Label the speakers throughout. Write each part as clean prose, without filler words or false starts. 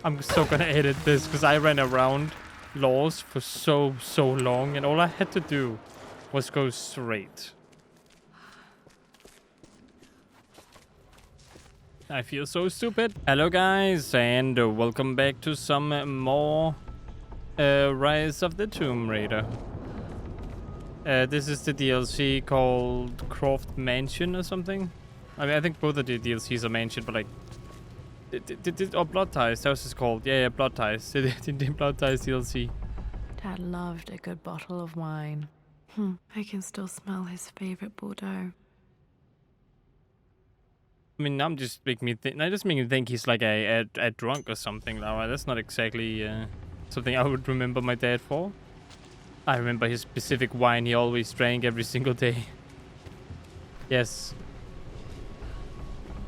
Speaker 1: I'm so gonna edit this because I ran around Lost for so long, and all I had to do was go straight. I feel so stupid. Hello guys, and welcome back to some more Rise of the Tomb Raider. This is the DLC called Croft Mansion or something. I mean, I think both of the DLCs are mansion, but like... Oh, Blood Ties, that was it's called. Yeah, Blood Ties. The Blood Ties DLC.
Speaker 2: Dad loved a good bottle of wine. I can still smell his favorite Bordeaux.
Speaker 1: I mean, I'm just making me think. I just make me think he's like a drunk or something, Lara. That's not exactly something I would remember my dad for. I remember his specific wine he always drank every single day. Yes.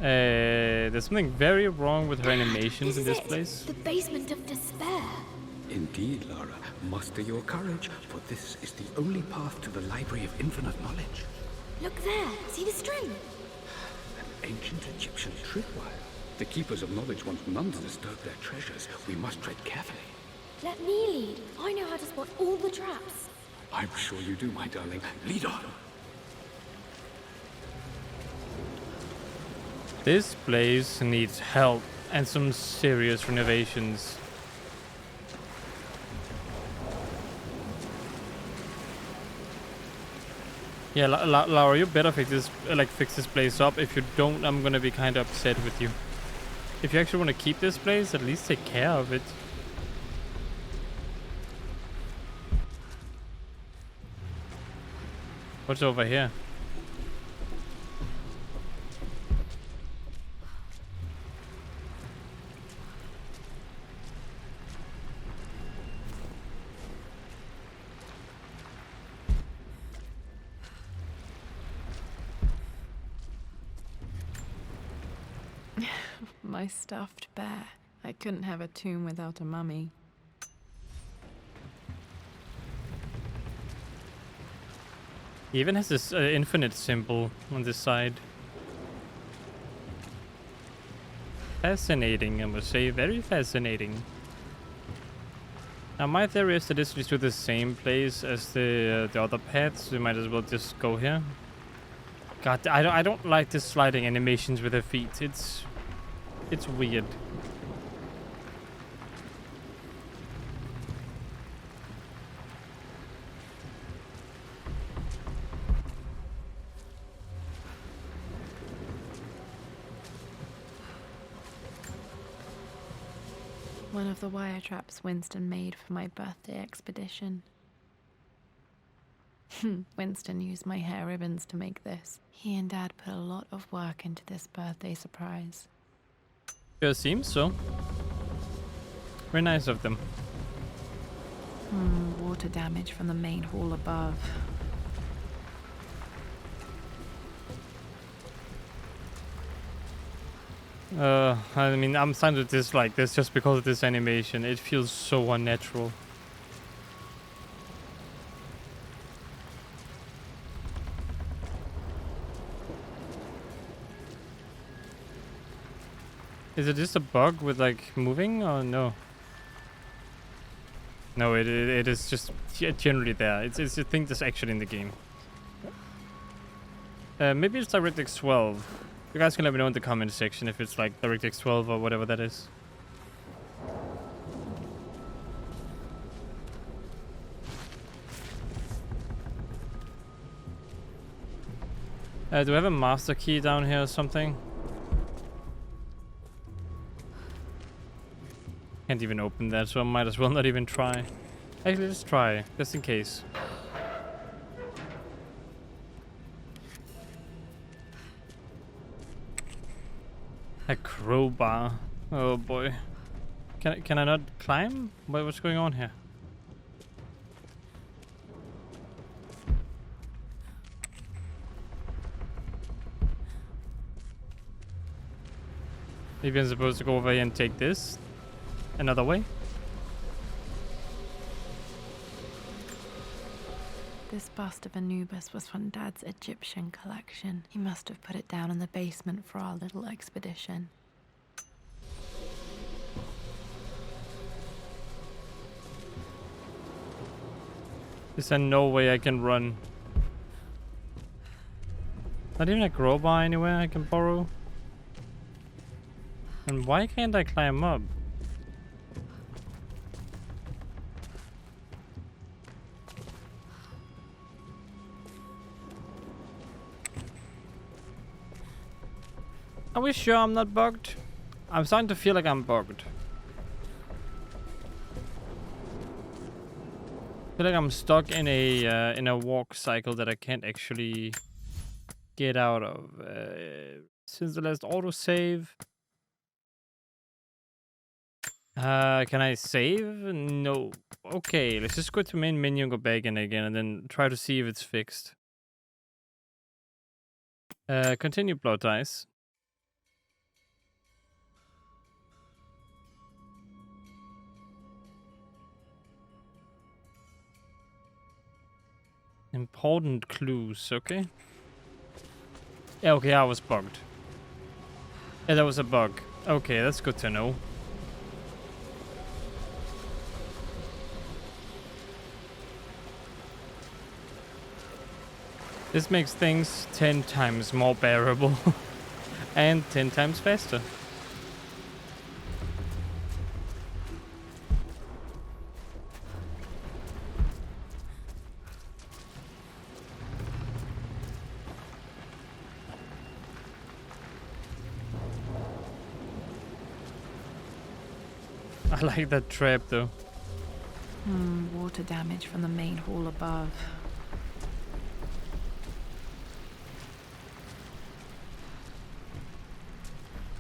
Speaker 1: There's something very wrong with her animations in this place.
Speaker 3: The basement of despair.
Speaker 4: Indeed, Lara. Muster your courage, for this is the only path to the Library of Infinite Knowledge.
Speaker 3: Look there. See the string?
Speaker 4: An ancient Egyptian tripwire. The keepers of knowledge want none to disturb their treasures. We must tread carefully.
Speaker 3: Let me lead. I know how to spot all the traps.
Speaker 4: I'm sure you do, my darling. Lead on.
Speaker 1: This place needs help and some serious renovations. Yeah, Lara, you better fix this place up. If you don't, I'm gonna be kind of upset with you. If you actually want to keep this place, at least take care of it. What's over here?
Speaker 2: My stuffed bear. I couldn't have a tomb without a mummy.
Speaker 1: He even has this infinite symbol on this side. Fascinating, I must say. Very fascinating. Now, my theory is that this leads to the same place as the other paths. We might as well just go here. God, I don't like the sliding animations with her feet. It's weird.
Speaker 2: One of the wire traps Winston made for my birthday expedition. Winston used my hair ribbons to make this. He and Dad put a lot of work into this birthday surprise.
Speaker 1: It seems so. Very nice of them.
Speaker 2: Water damage from the main hall above.
Speaker 1: I mean, I'm starting to dislike this just because of this animation. It feels so unnatural. Is it just a bug with like moving or no? No, it is just generally there. It's a thing that's actually in the game. Maybe it's DirectX 12. You guys can let me know in the comment section if it's like DirectX 12 or whatever that is. Do I have a master key down here or something? Can't even open that, so I might as well not even try. Actually, let's try, just in case. A crowbar. Oh boy. Can I not climb? What's going on here? Maybe I'm supposed to go over here and take this another way.
Speaker 2: This bust of Anubis was from Dad's Egyptian collection. He must have put it down in the basement for our little expedition.
Speaker 1: Is there no way I can run? Not even a crowbar anywhere I can borrow? And why can't I climb up? Are we sure I'm not bugged? I'm starting to feel like I'm bugged. I feel like I'm stuck in a walk cycle that I can't actually get out of. Since the last autosave. Can I save? No. Okay, let's just go to main menu and go back in again and then try to see if it's fixed. Continue plot dice. Important clues, okay. Yeah, okay, I was bugged. Yeah, that was a bug. Okay, that's good to know. This makes things 10 times more bearable. And 10 times faster. I like that trap though.
Speaker 2: Water damage from the main hall above.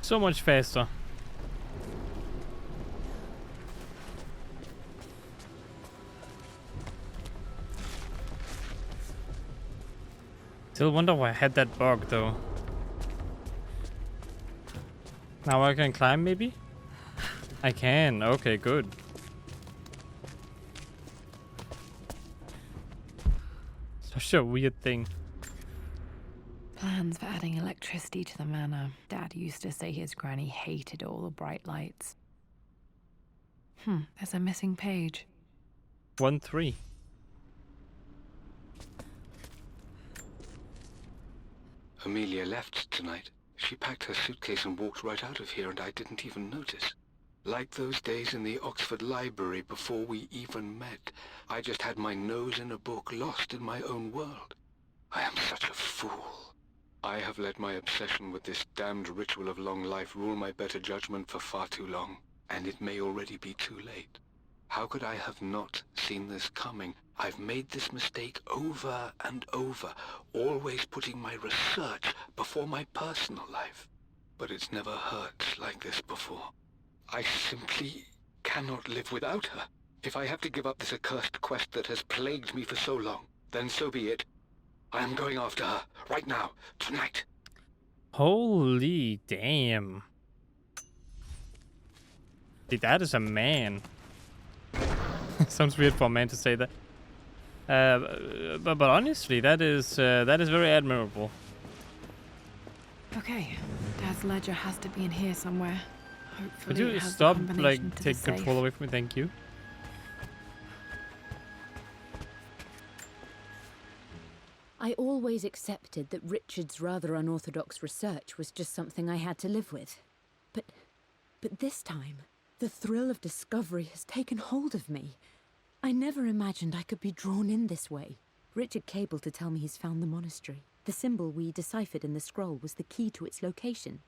Speaker 1: So much faster. Still wonder why I had that bug though. Now I can climb maybe? I can. Okay, good. Such a weird thing.
Speaker 2: Plans for adding electricity to the manor. Dad used to say his granny hated all the bright lights. There's a missing page.
Speaker 1: 1-3.
Speaker 4: Amelia left tonight. She packed her suitcase and walked right out of here, and I didn't even notice. Like those days in the Oxford Library before we even met. I just had my nose in a book, lost in my own world. I am such a fool. I have let my obsession with this damned ritual of long life rule my better judgment for far too long, and it may already be too late. How could I have not seen this coming? I've made this mistake over and over, always putting my research before my personal life. But it's never hurt like this before. I simply cannot live without her. If I have to give up this accursed quest that has plagued me for so long, then so be it. I am going after her, right now, tonight.
Speaker 1: Holy damn. Dude, that is a man. Sounds weird for a man to say that. But honestly, that is very admirable.
Speaker 2: Okay, Dad's ledger has to be in here somewhere. Hopefully
Speaker 1: Could
Speaker 2: it
Speaker 1: you
Speaker 2: has the
Speaker 1: stop,
Speaker 2: combination
Speaker 1: like,
Speaker 2: to the
Speaker 1: take
Speaker 2: safe.
Speaker 1: control away from me? Thank you.
Speaker 5: I always accepted that Richard's rather unorthodox research was just something I had to live with. But this time, the thrill of discovery has taken hold of me. I never imagined I could be drawn in this way. Richard cabled to tell me he's found the monastery. The symbol we deciphered in the scroll was the key to its location.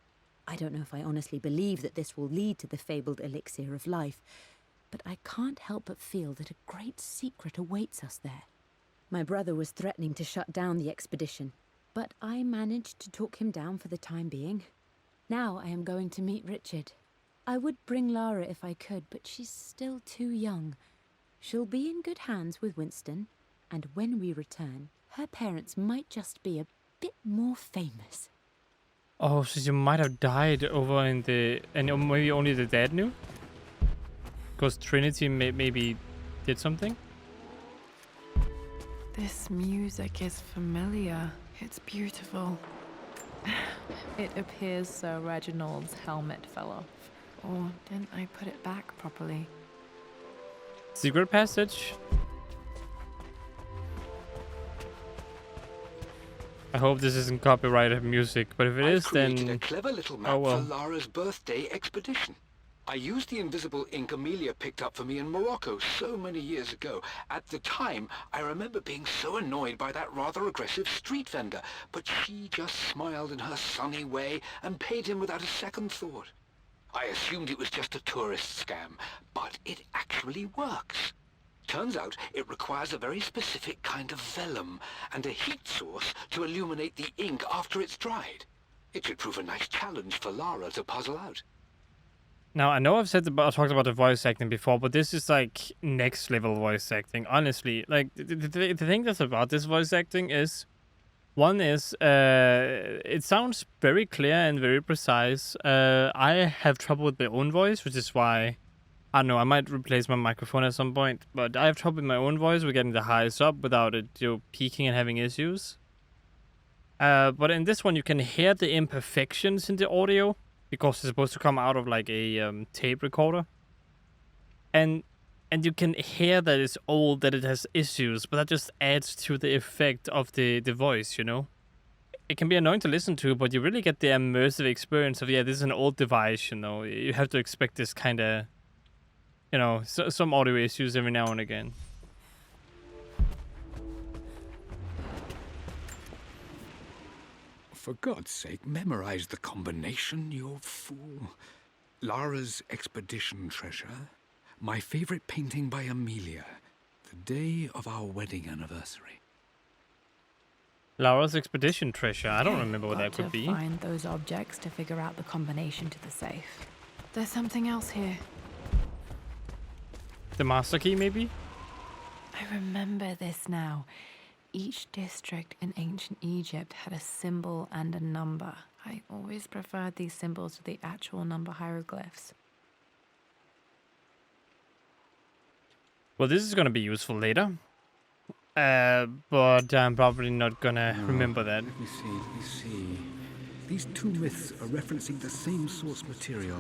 Speaker 5: I don't know if I honestly believe that this will lead to the fabled elixir of life, but I can't help but feel that a great secret awaits us there. My brother was threatening to shut down the expedition, but I managed to talk him down for the time being. Now I am going to meet Richard. I would bring Lara if I could, but she's still too young. She'll be in good hands with Winston, and when we return, her parents might just be a bit more famous.
Speaker 1: Oh, so you might have died over in the... And maybe only the dad knew? Because Trinity maybe did something?
Speaker 2: This music is familiar. It's beautiful. It appears Sir Reginald's helmet fell off. Or didn't I put it back properly?
Speaker 1: Secret passage? I hope this isn't copyrighted music, but if it is,
Speaker 4: I've created
Speaker 1: then
Speaker 4: a clever little map
Speaker 1: oh well.
Speaker 4: for Lara's birthday expedition. I used the invisible ink Amelia picked up for me in Morocco so many years ago. At the time, I remember being so annoyed by that rather aggressive street vendor, but she just smiled in her sunny way and paid him without a second thought. I assumed it was just a tourist scam, but it actually works. Turns out it requires a very specific kind of vellum and a heat source to illuminate the ink after it's dried. It should prove a nice challenge for Lara to puzzle out.
Speaker 1: Now, I know I've talked about the voice acting before, but this is like next level voice acting. Honestly, like the thing that's about this voice acting is, one is it sounds very clear and very precise. I have trouble with my own voice, which is why I don't know. I might replace my microphone at some point, but I have trouble with my own voice with getting the highs up without it, peaking and having issues. But in this one, you can hear the imperfections in the audio, because it's supposed to come out of like a tape recorder. And you can hear that it's old, that it has issues, but that just adds to the effect of the voice, you know? It can be annoying to listen to, but you really get the immersive experience of, yeah, this is an old device, you know? You have to expect this kind of, you know, some audio issues every now and again.
Speaker 4: For God's sake, memorize the combination, you fool. Lara's expedition treasure. My favorite painting by Amelia. The day of our wedding anniversary.
Speaker 1: Lara's expedition treasure. I don't remember what that could be.
Speaker 2: Find those objects to figure out the combination to the safe. There's something else here.
Speaker 1: The master key, maybe?
Speaker 2: I remember this now. Each district in ancient Egypt had a symbol and a number. I always preferred these symbols to the actual number hieroglyphs.
Speaker 1: Well, this is going to be useful later. But I'm probably not going to remember that.
Speaker 4: Let me see. These two myths are referencing the same source material.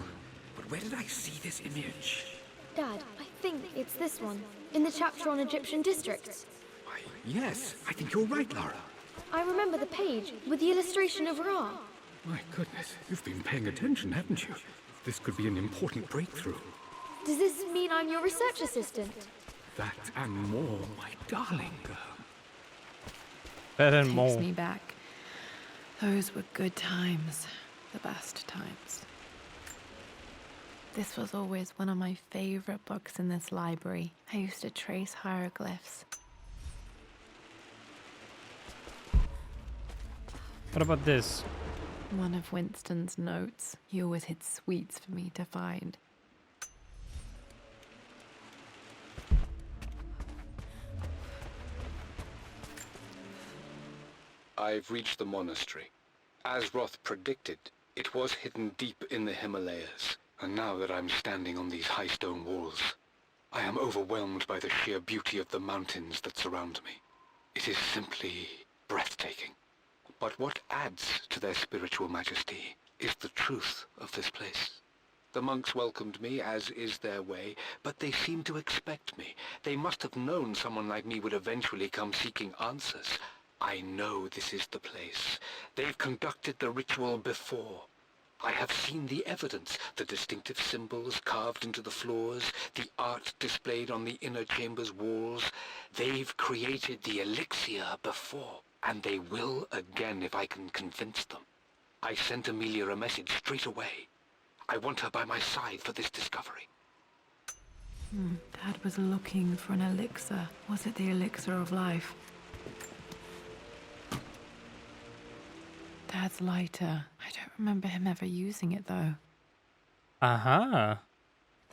Speaker 4: But where did I see this image?
Speaker 3: Dad, I think it's this one, in the chapter on Egyptian districts.
Speaker 4: Why, yes, I think you're right, Lara.
Speaker 3: I remember the page with the illustration of Ra.
Speaker 4: My goodness, you've been paying attention, haven't you? This could be an important breakthrough.
Speaker 3: Does this mean I'm your research assistant?
Speaker 4: That and more, my darling girl.
Speaker 1: That and
Speaker 2: Takes
Speaker 1: more.
Speaker 2: me back. Those were good times. The best times. This was always one of my favorite books in this library. I used to trace hieroglyphs.
Speaker 1: What about this?
Speaker 2: One of Winston's notes. He always hid sweets for me to find.
Speaker 4: I've reached the monastery. As Roth predicted, it was hidden deep in the Himalayas. And now that I'm standing on these high stone walls, I am overwhelmed by the sheer beauty of the mountains that surround me. It is simply breathtaking. But what adds to their spiritual majesty is the truth of this place. The monks welcomed me, as is their way, but they seemed to expect me. They must have known someone like me would eventually come seeking answers. I know this is the place. They've conducted the ritual before. I have seen the evidence, the distinctive symbols carved into the floors, the art displayed on the inner chamber's walls. They've created the elixir before, and they will again if I can convince them. I sent Amelia a message straight away. I want her by my side for this discovery.
Speaker 2: Dad was looking for an elixir. Was it the elixir of life? Dad's lighter. I don't remember him ever using it, though.
Speaker 1: Aha.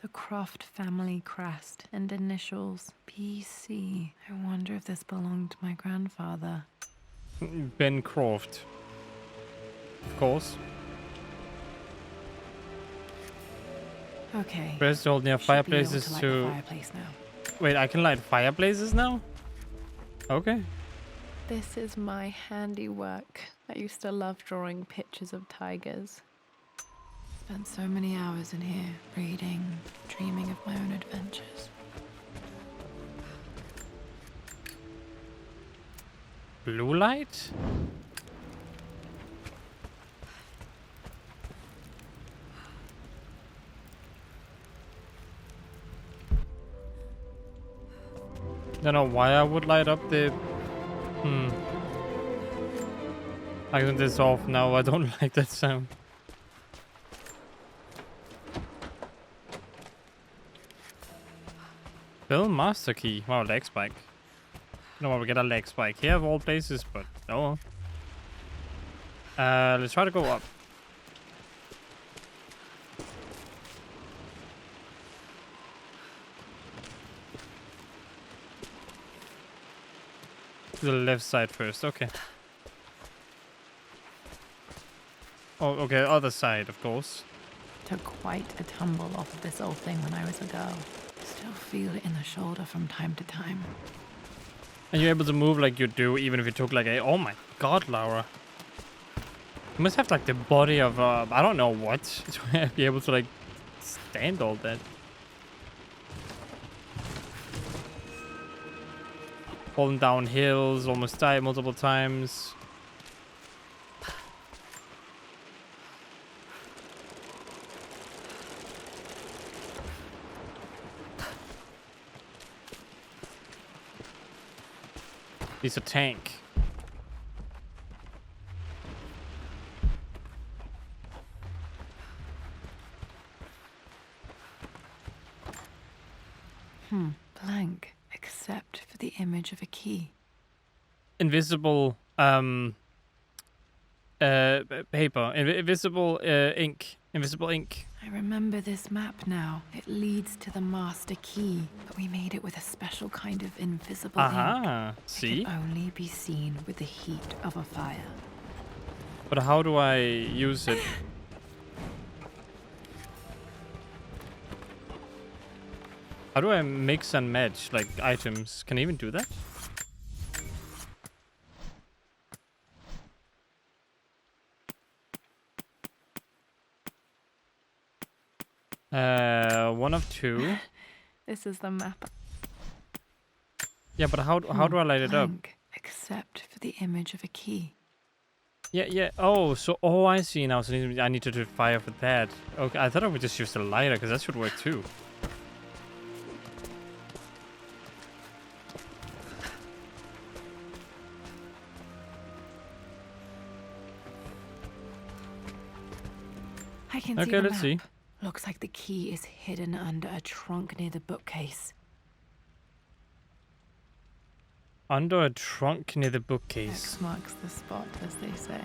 Speaker 2: The Croft family crest and initials PC. I wonder if this belonged to my grandfather.
Speaker 1: Ben Croft. Of course.
Speaker 2: Okay.
Speaker 1: Press to hold near
Speaker 2: Should be able
Speaker 1: fireplaces
Speaker 2: to light
Speaker 1: to...
Speaker 2: the fireplace now.
Speaker 1: Wait, I can light fireplaces now? Okay.
Speaker 2: This is my handiwork. I used to love drawing pictures of tigers. Spent so many hours in here, reading, dreaming of my own adventures.
Speaker 1: Blue light? Don't know why I would light up the... I turn this off now. I don't like that sound. Bill Master Key. Wow, leg spike. No, we get a leg spike here of all places, but oh well. Let's try to go up. To the left side first, okay. Oh, okay, other side, of course.
Speaker 2: Took quite a tumble off of this old thing when I was a girl. Still feel it in the shoulder from time to time.
Speaker 1: And you're able to move like you do, even if you took like a... Oh my god, Lara. You must have like the body of, I don't know what, to be able to like stand all that. Falling down hills, almost died multiple times. He's a tank.
Speaker 2: Blank, except for the image of a key.
Speaker 1: Invisible paper. Invisible ink. Invisible ink.
Speaker 2: I remember this map now. It leads to the master key, but we made it with a special kind of invisible ink.
Speaker 1: Aha.
Speaker 2: It
Speaker 1: See?
Speaker 2: can only be seen with the heat of a fire.
Speaker 1: But how do I use it? How do I mix and match like items? Can I even do that? One of two.
Speaker 2: This is the map.
Speaker 1: Yeah, but how do I light it up?
Speaker 2: Blank, except for the image of a key.
Speaker 1: Yeah. Oh, so I see now. So I need to do fire for that. Okay, I thought I would just use the lighter because that should work too.
Speaker 2: I can see
Speaker 1: Okay,
Speaker 2: the
Speaker 1: let's
Speaker 2: map.
Speaker 1: see.
Speaker 2: Looks like the key is hidden under a trunk near the bookcase.
Speaker 1: Under a trunk near the bookcase.
Speaker 2: X marks the spot, as they say.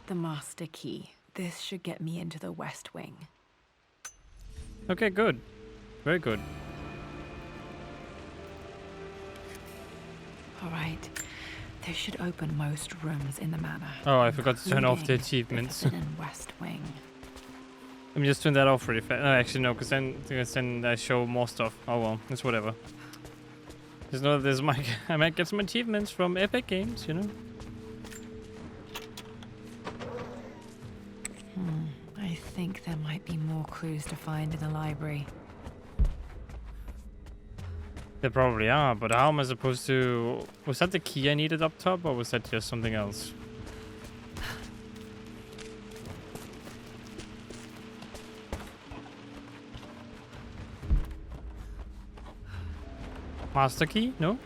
Speaker 2: The master key. This should get me into the West Wing.
Speaker 1: Okay, good. Very good.
Speaker 2: All right. This should open most rooms in the manor.
Speaker 1: Oh, I forgot to turn off the
Speaker 2: including
Speaker 1: achievements.
Speaker 2: The Forbidden West Wing.
Speaker 1: Let me just turn that off really fast. No, actually no, because then I show more stuff. Oh well, it's whatever. I might get some achievements from Epic Games, you know.
Speaker 2: I think there might be more clues to find in the library.
Speaker 1: There probably are, but how am I supposed to... Was that the key I needed up top, or was that just something else? Master key? No?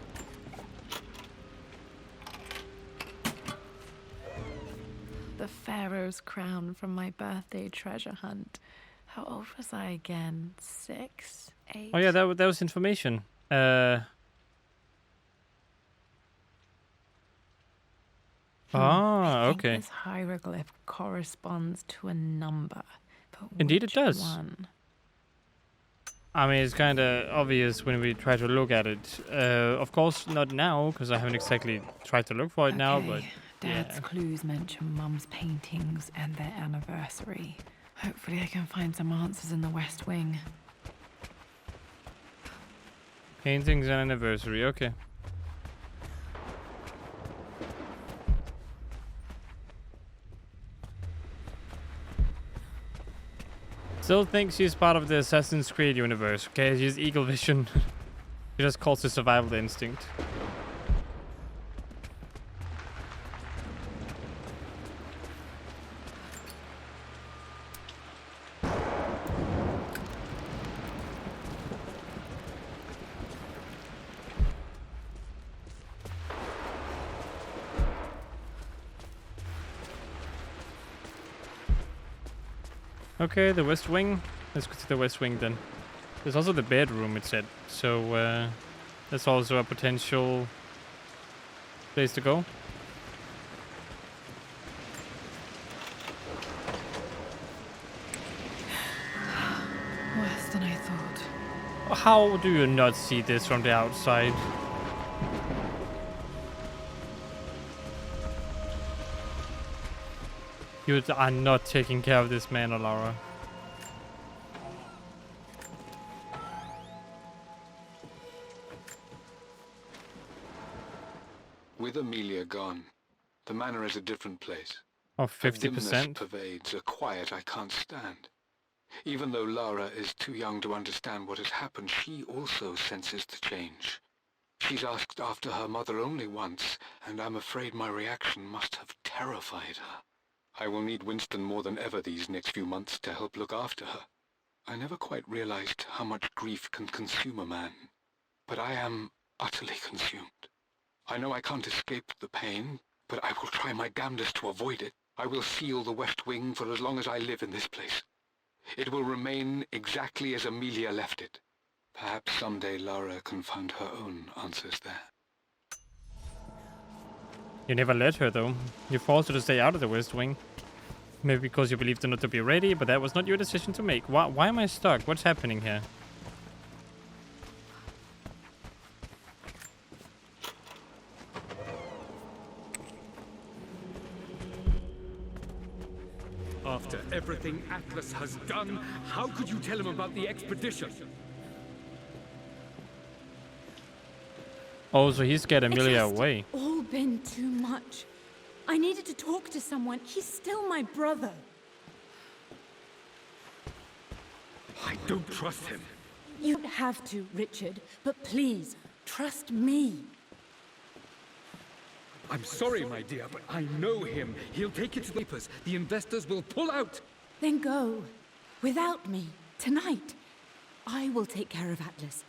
Speaker 2: The Pharaoh's crown from my birthday treasure hunt. How old was I again? 6? 8?
Speaker 1: Oh yeah, that was information.
Speaker 2: I think
Speaker 1: okay.
Speaker 2: this hieroglyph corresponds to a number. But
Speaker 1: Indeed it
Speaker 2: which
Speaker 1: does.
Speaker 2: One?
Speaker 1: I mean, it's kind of obvious when we try to look at it. Of course, not now, because I haven't exactly tried to look for it now, but...
Speaker 2: Dad's
Speaker 1: yeah.
Speaker 2: clues mention Mum's paintings and their anniversary. Hopefully I can find some answers in the West Wing.
Speaker 1: Paintings and anniversary, okay. Still thinks she's part of the Assassin's Creed universe, okay? She's Eagle Vision. She just calls it survival instinct. Okay, the West Wing. Let's go to the West Wing then. There's also the bedroom, it said. So, that's also a potential place to go.
Speaker 2: Worse than I thought.
Speaker 1: How do you not see this from the outside? You are not taking care of this man, Lara.
Speaker 4: With Amelia gone, the manor is a different place.
Speaker 1: Oh,
Speaker 4: A dimness
Speaker 1: 50%?
Speaker 4: pervades, a quiet I can't stand. Even though Lara is too young to understand what has happened, she also senses the change. She's asked after her mother only once, and I'm afraid my reaction must have terrified her. I will need Winston more than ever these next few months to help look after her. I never quite realized how much grief can consume a man, but I am utterly consumed. I know I can't escape the pain, but I will try my damnedest to avoid it. I will seal the West Wing for as long as I live in this place. It will remain exactly as Amelia left it. Perhaps someday Lara can find her own answers there.
Speaker 1: You never let her, though. You forced her to stay out of the West Wing. Maybe because you believed her not to be ready, but that was not your decision to make. Why am I stuck? What's happening here?
Speaker 6: After everything Atlas has done, how could you tell him about the expedition?
Speaker 1: Oh, so he scared Amelia
Speaker 5: It's
Speaker 1: away.
Speaker 5: all been too much. I needed to talk to someone. He's still my brother.
Speaker 6: I don't trust him.
Speaker 5: You don't have to, Richard, but please, trust me.
Speaker 6: I'm sorry, my dear, but I know him. He'll take it to the papers. The investors will pull out.
Speaker 5: Then go. Without me. Tonight. I will take care of Atlas.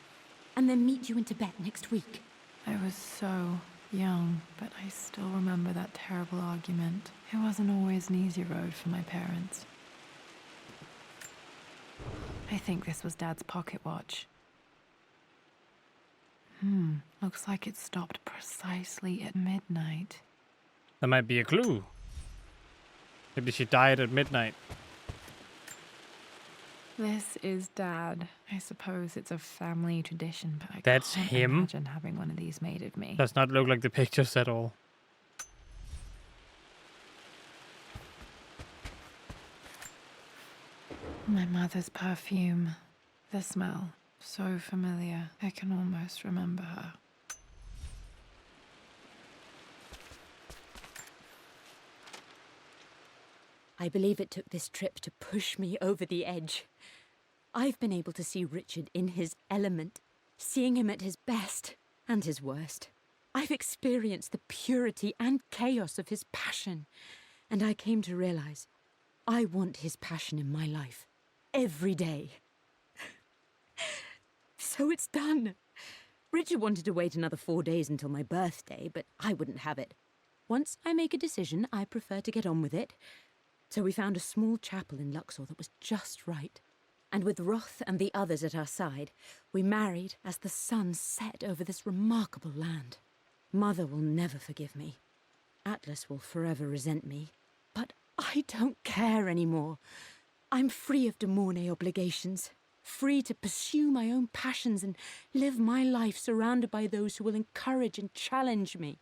Speaker 5: And then meet you in Tibet next week.
Speaker 2: I was so young, but I still remember that terrible argument. It wasn't always an easy road for my parents. I think this was Dad's pocket watch. Looks like it stopped precisely at midnight.
Speaker 1: That might be a clue. Maybe she died at midnight.
Speaker 2: This is Dad. I suppose it's a family tradition, but I
Speaker 1: That's
Speaker 2: can't
Speaker 1: him?
Speaker 2: imagine having one of these made of me.
Speaker 1: Does not look like the pictures at all.
Speaker 2: My mother's perfume. The smell. So familiar. I can almost remember her.
Speaker 5: I believe it took this trip to push me over the edge. I've been able to see Richard in his element, seeing him at his best and his worst. I've experienced the purity and chaos of his passion, and I came to realize I want his passion in my life every day. So it's done. Richard wanted to wait another 4 days until my birthday, but I wouldn't have it. Once I make a decision, I prefer to get on with it. So we found a small chapel in Luxor that was just right. And with Roth and the others at our side, we married as the sun set over this remarkable land. Mother will never forgive me. Atlas will forever resent me. But I don't care anymore. I'm free of de Mornay obligations. Free to pursue my own passions and live my life surrounded by those who will encourage and challenge me.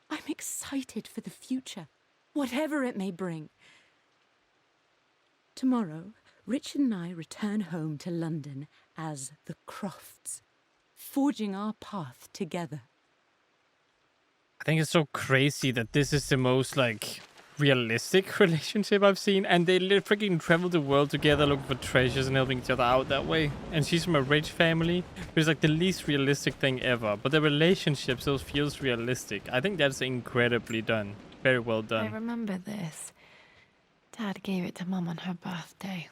Speaker 5: I'm excited for the future, whatever it may bring. Tomorrow, Richard and I return home to London as the Crofts, forging our path together.
Speaker 1: I think it's so crazy that this is the most, like, realistic relationship I've seen, and they freaking travel the world together looking for treasures and helping each other out that way. And she's from a rich family, which is like the least realistic thing ever. But the relationship still feels realistic. I think that's incredibly done. Very well
Speaker 2: I
Speaker 1: done.
Speaker 2: remember this. Dad gave it to Mum on her birthday.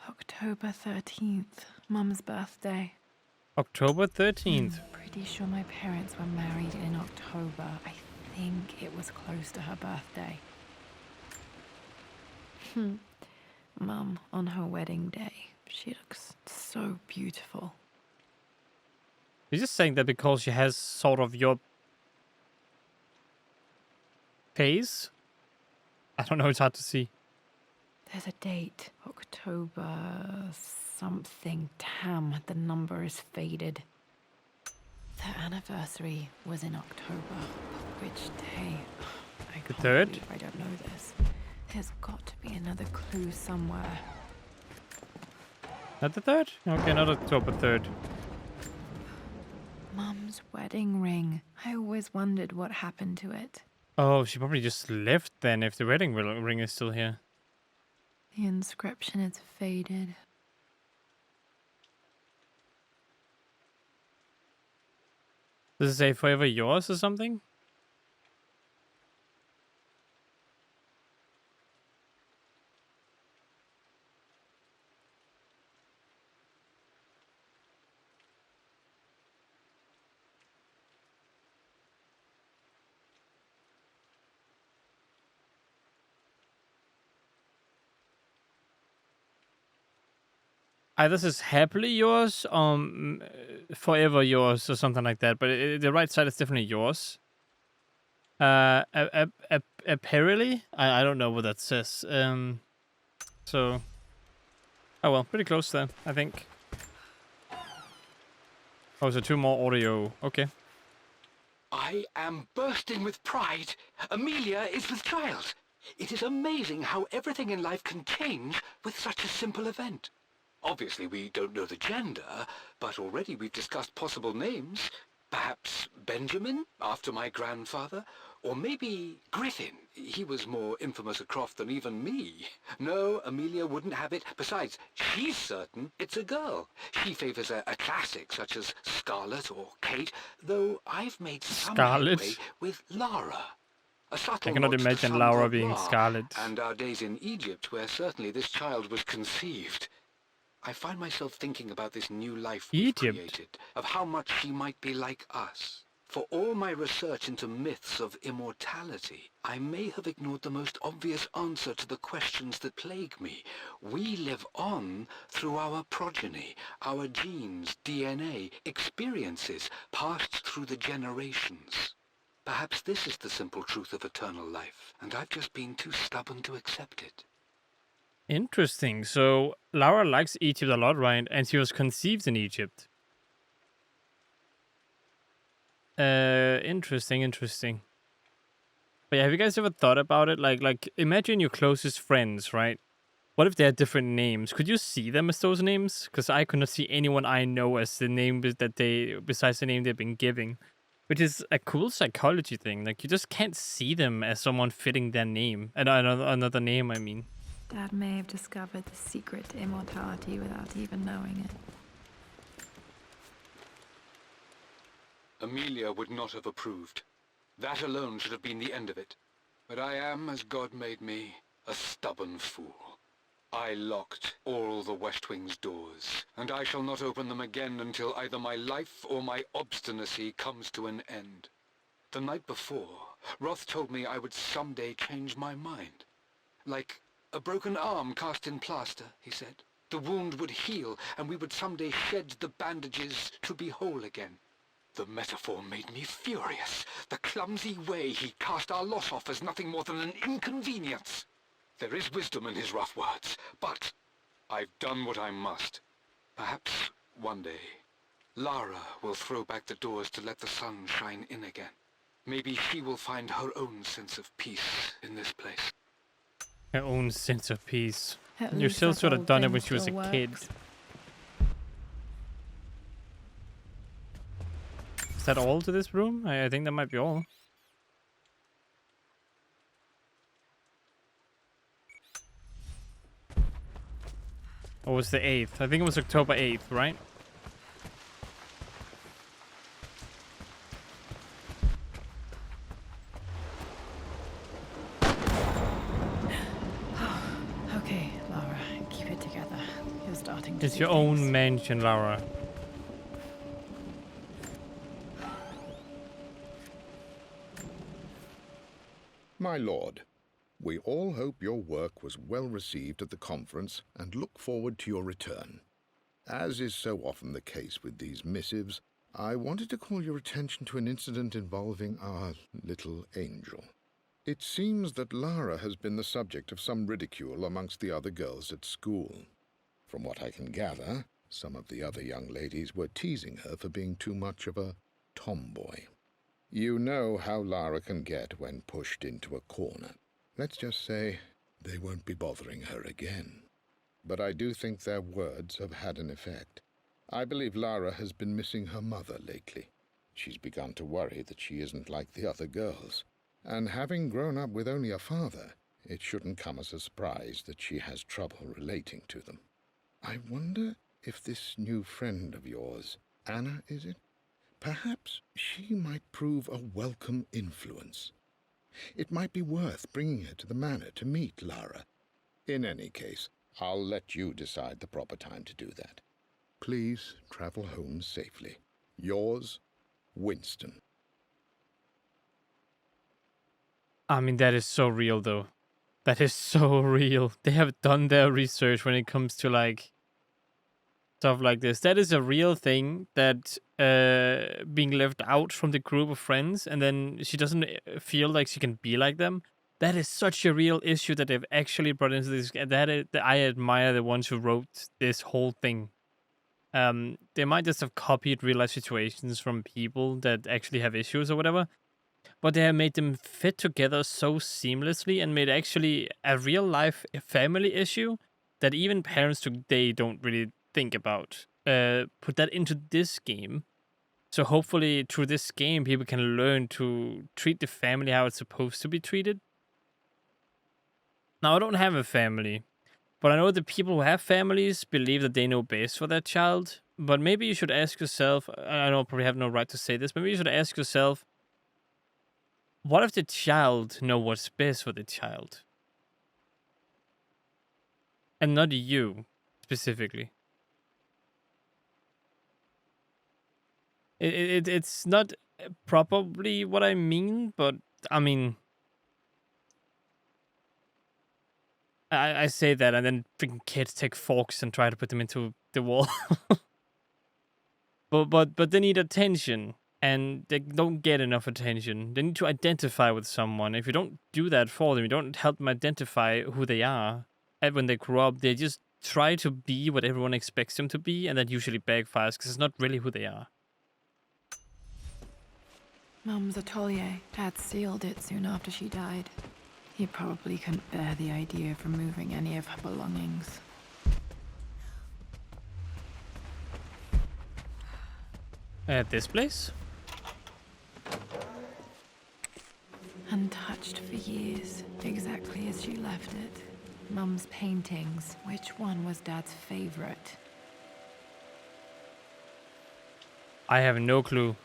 Speaker 2: October 13th, Mum's birthday.
Speaker 1: October 13th.
Speaker 2: Pretty sure my parents were married in October. I think it was close to her birthday. Mum, on her wedding day, she looks so beautiful.
Speaker 1: You're just saying that because she has sort of your face? I don't know, it's hard to see.
Speaker 2: There's a date. October something. Damn, the number is faded. Their anniversary was in October. But which day? I can't
Speaker 1: 3rd?
Speaker 2: believe I don't know this. There's got to be another clue somewhere.
Speaker 1: Not the 3rd? Okay, not October 3rd.
Speaker 2: Mum's wedding ring. I always wondered what happened to it.
Speaker 1: Oh, she probably just left then if the wedding ring is still here.
Speaker 2: The inscription is faded.
Speaker 1: Does it say forever yours or something? Either says happily yours, forever yours, or something like that. But the right side is definitely yours. Apparently, I don't know what that says. So, oh well, pretty close then, I think. Oh, so 2 more audio. Okay.
Speaker 4: I am bursting with pride. Amelia is with child. It is amazing how everything in life can change with such a simple event. Obviously, we don't know the gender, but already we've discussed possible names. Perhaps Benjamin, after my grandfather, or maybe Griffin. He was more infamous a Croft than even me. No, Amelia wouldn't have it. Besides, she's certain it's a girl. She favors a classic such as Scarlet or Kate, though I've made some
Speaker 1: Scarlet?
Speaker 4: headway with Lara. A subtle
Speaker 1: I cannot
Speaker 4: nod to the
Speaker 1: imagine
Speaker 4: sun
Speaker 1: Lara
Speaker 4: god
Speaker 1: being
Speaker 4: Ra,
Speaker 1: Scarlet.
Speaker 4: and our days in Egypt, where certainly this child was conceived. I find myself thinking about this new life we've
Speaker 1: Egypt?
Speaker 4: created, of how much she might be like us. For all my research into myths of immortality, I may have ignored the most obvious answer to the questions that plague me. We live on through our progeny, our genes, DNA, experiences passed through the generations. Perhaps this is the simple truth of eternal life, and I've just been too stubborn to accept it.
Speaker 1: Interesting. So Lara likes Egypt a lot, right? And she was conceived in Egypt. Interesting. But yeah, have you guys ever thought about it? Like imagine your closest friends, right? What if they had different names? Could you see them as those names? Because I could not see anyone I know as the name that besides the name they've been giving. Which is a cool psychology thing. Like you just can't see them as someone fitting their name. Another name, I mean.
Speaker 2: Dad may have discovered the secret to immortality without even knowing it.
Speaker 4: Amelia would not have approved. That alone should have been the end of it. But I am, as God made me, a stubborn fool. I locked all the West Wing's doors, and I shall not open them again until either my life or my obstinacy comes to an end. The night before, Roth told me I would someday change my mind. Like a broken arm cast in plaster, he said. The wound would heal, and we would someday shed the bandages to be whole again. The metaphor made me furious. The clumsy way he cast our loss off as nothing more than an inconvenience. There is wisdom in his rough words, but I've done what I must. Perhaps one day, Lara will throw back the doors to let the sun shine in again. Maybe she will find her own sense of peace in this place.
Speaker 1: Her own sense of peace.
Speaker 2: At
Speaker 1: You
Speaker 2: least
Speaker 1: still
Speaker 2: that
Speaker 1: should have
Speaker 2: old
Speaker 1: done it
Speaker 2: thing
Speaker 1: when she was a
Speaker 2: still
Speaker 1: kid.
Speaker 2: works.
Speaker 1: Is that all to this room? I think that might be all. Or was the 8th? I think it was October 8th, right?
Speaker 2: Okay, Lara, keep it together. You're starting to
Speaker 1: It's
Speaker 2: see
Speaker 1: your
Speaker 2: things.
Speaker 1: own mansion, Lara.
Speaker 7: My lord, we all hope your work was well received at the conference and look forward to your return. As is so often the case with these missives, I wanted to call your attention to an incident involving our little angel. It seems that Lara has been the subject of some ridicule amongst the other girls at school. From what I can gather, some of the other young ladies were teasing her for being too much of a tomboy. You know how Lara can get when pushed into a corner. Let's just say they won't be bothering her again. But I do think their words have had an effect. I believe Lara has been missing her mother lately. She's begun to worry that she isn't like the other girls. And having grown up with only a father, it shouldn't come as a surprise that she has trouble relating to them. I wonder if this new friend of yours, Anna, is it? Perhaps she might prove a welcome influence. It might be worth bringing her to the manor to meet Lara. In any case, I'll let you decide the proper time to do that. Please travel home safely. Yours, Winston.
Speaker 1: I mean, that is so real, though. That is so real. They have done their research when it comes to, like, stuff like this. That is a real thing, that being left out from the group of friends and then she doesn't feel like she can be like them. That is such a real issue that they've actually brought into this. I admire the ones who wrote this whole thing. They might just have copied real life situations from people that actually have issues or whatever, but they have made them fit together so seamlessly and made actually a real life family issue that even parents today don't really think about. Put that into this game. So hopefully through this game, people can learn to treat the family how it's supposed to be treated. Now, I don't have a family, but I know the people who have families believe that they know best for their child. But maybe you should ask yourself, I know I probably have no right to say this, but maybe you should ask yourself, what if the child know what's best for the child? And not you, specifically. It's not probably what I mean, but I mean, I say that and then freaking kids take forks and try to put them into the wall. but they need attention and they don't get enough attention. They need to identify with someone. If you don't do that for them, you don't help them identify who they are. And when they grow up, they just try to be what everyone expects them to be, and that usually backfires because it's not really who they are.
Speaker 2: Mum's atelier. Dad sealed it soon after she died. He probably couldn't bear the idea of removing any of her belongings.
Speaker 1: At this place?
Speaker 2: Untouched for years, exactly as she left it. Mum's paintings. Which one was Dad's favorite?
Speaker 1: I have no clue.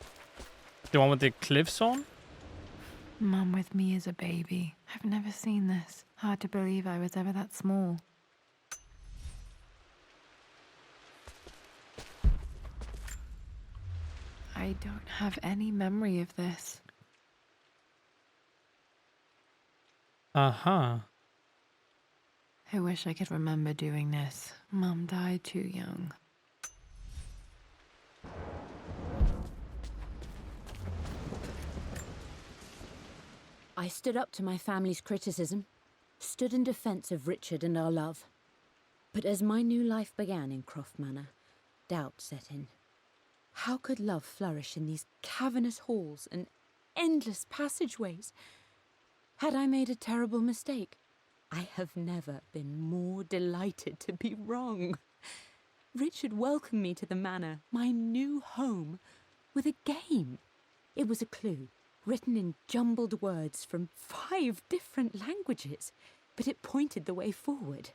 Speaker 1: The one with the cliffs on?
Speaker 2: Mum with me as a baby. I've never seen this. Hard to believe I was ever that small. I don't have any memory of this.
Speaker 1: Uh-huh.
Speaker 2: I wish I could remember doing this. Mum died too young.
Speaker 5: I stood up to my family's criticism, stood in defense of Richard and our love. But as my new life began in Croft Manor, doubt set in. How could love flourish in these cavernous halls and endless passageways? Had I made a terrible mistake? I have never been more delighted to be wrong. Richard welcomed me to the manor, my new home, with a game. It was a clue, written in jumbled words from 5 different languages, but it pointed the way forward.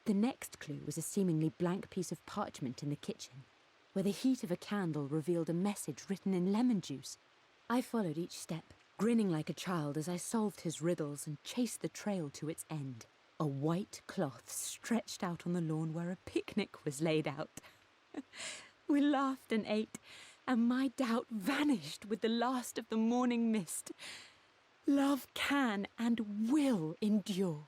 Speaker 5: The next clue was a seemingly blank piece of parchment in the kitchen, where the heat of a candle revealed a message written in lemon juice. I followed each step, grinning like a child as I solved his riddles and chased the trail to its end. A white cloth stretched out on the lawn where a picnic was laid out. We laughed and ate, and my doubt vanished with the last of the morning mist. Love can and will endure.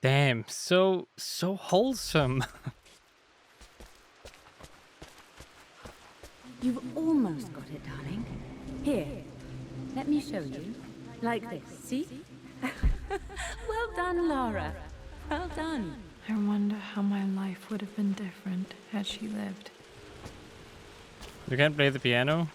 Speaker 1: Damn, so wholesome.
Speaker 5: You've almost got it, darling. Here, let me show you. Like this, see? Well done, Lara. Well done.
Speaker 2: I wonder how my life would have been different had she lived.
Speaker 1: You can't play the piano?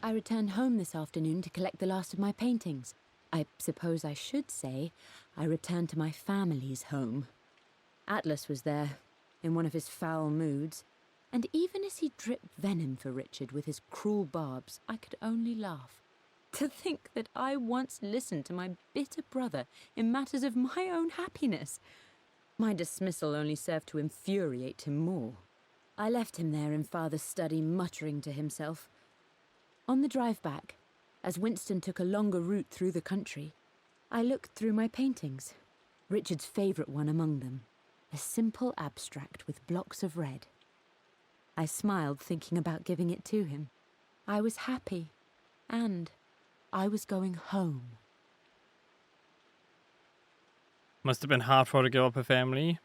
Speaker 5: I returned home this afternoon to collect the last of my paintings. I suppose I should say I returned to my family's home. Atlas was there, in one of his foul moods, and even as he dripped venom for Richard with his cruel barbs, I could only laugh. To think that I once listened to my bitter brother in matters of my own happiness. My dismissal only served to infuriate him more. I left him there in Father's study, muttering to himself. On the drive back, as Winston took a longer route through the country, I looked through my paintings, Richard's favourite one among them, a simple abstract with blocks of red. I smiled, thinking about giving it to him. I was happy, and I was going home.
Speaker 1: Must have been hard for her to give up her family.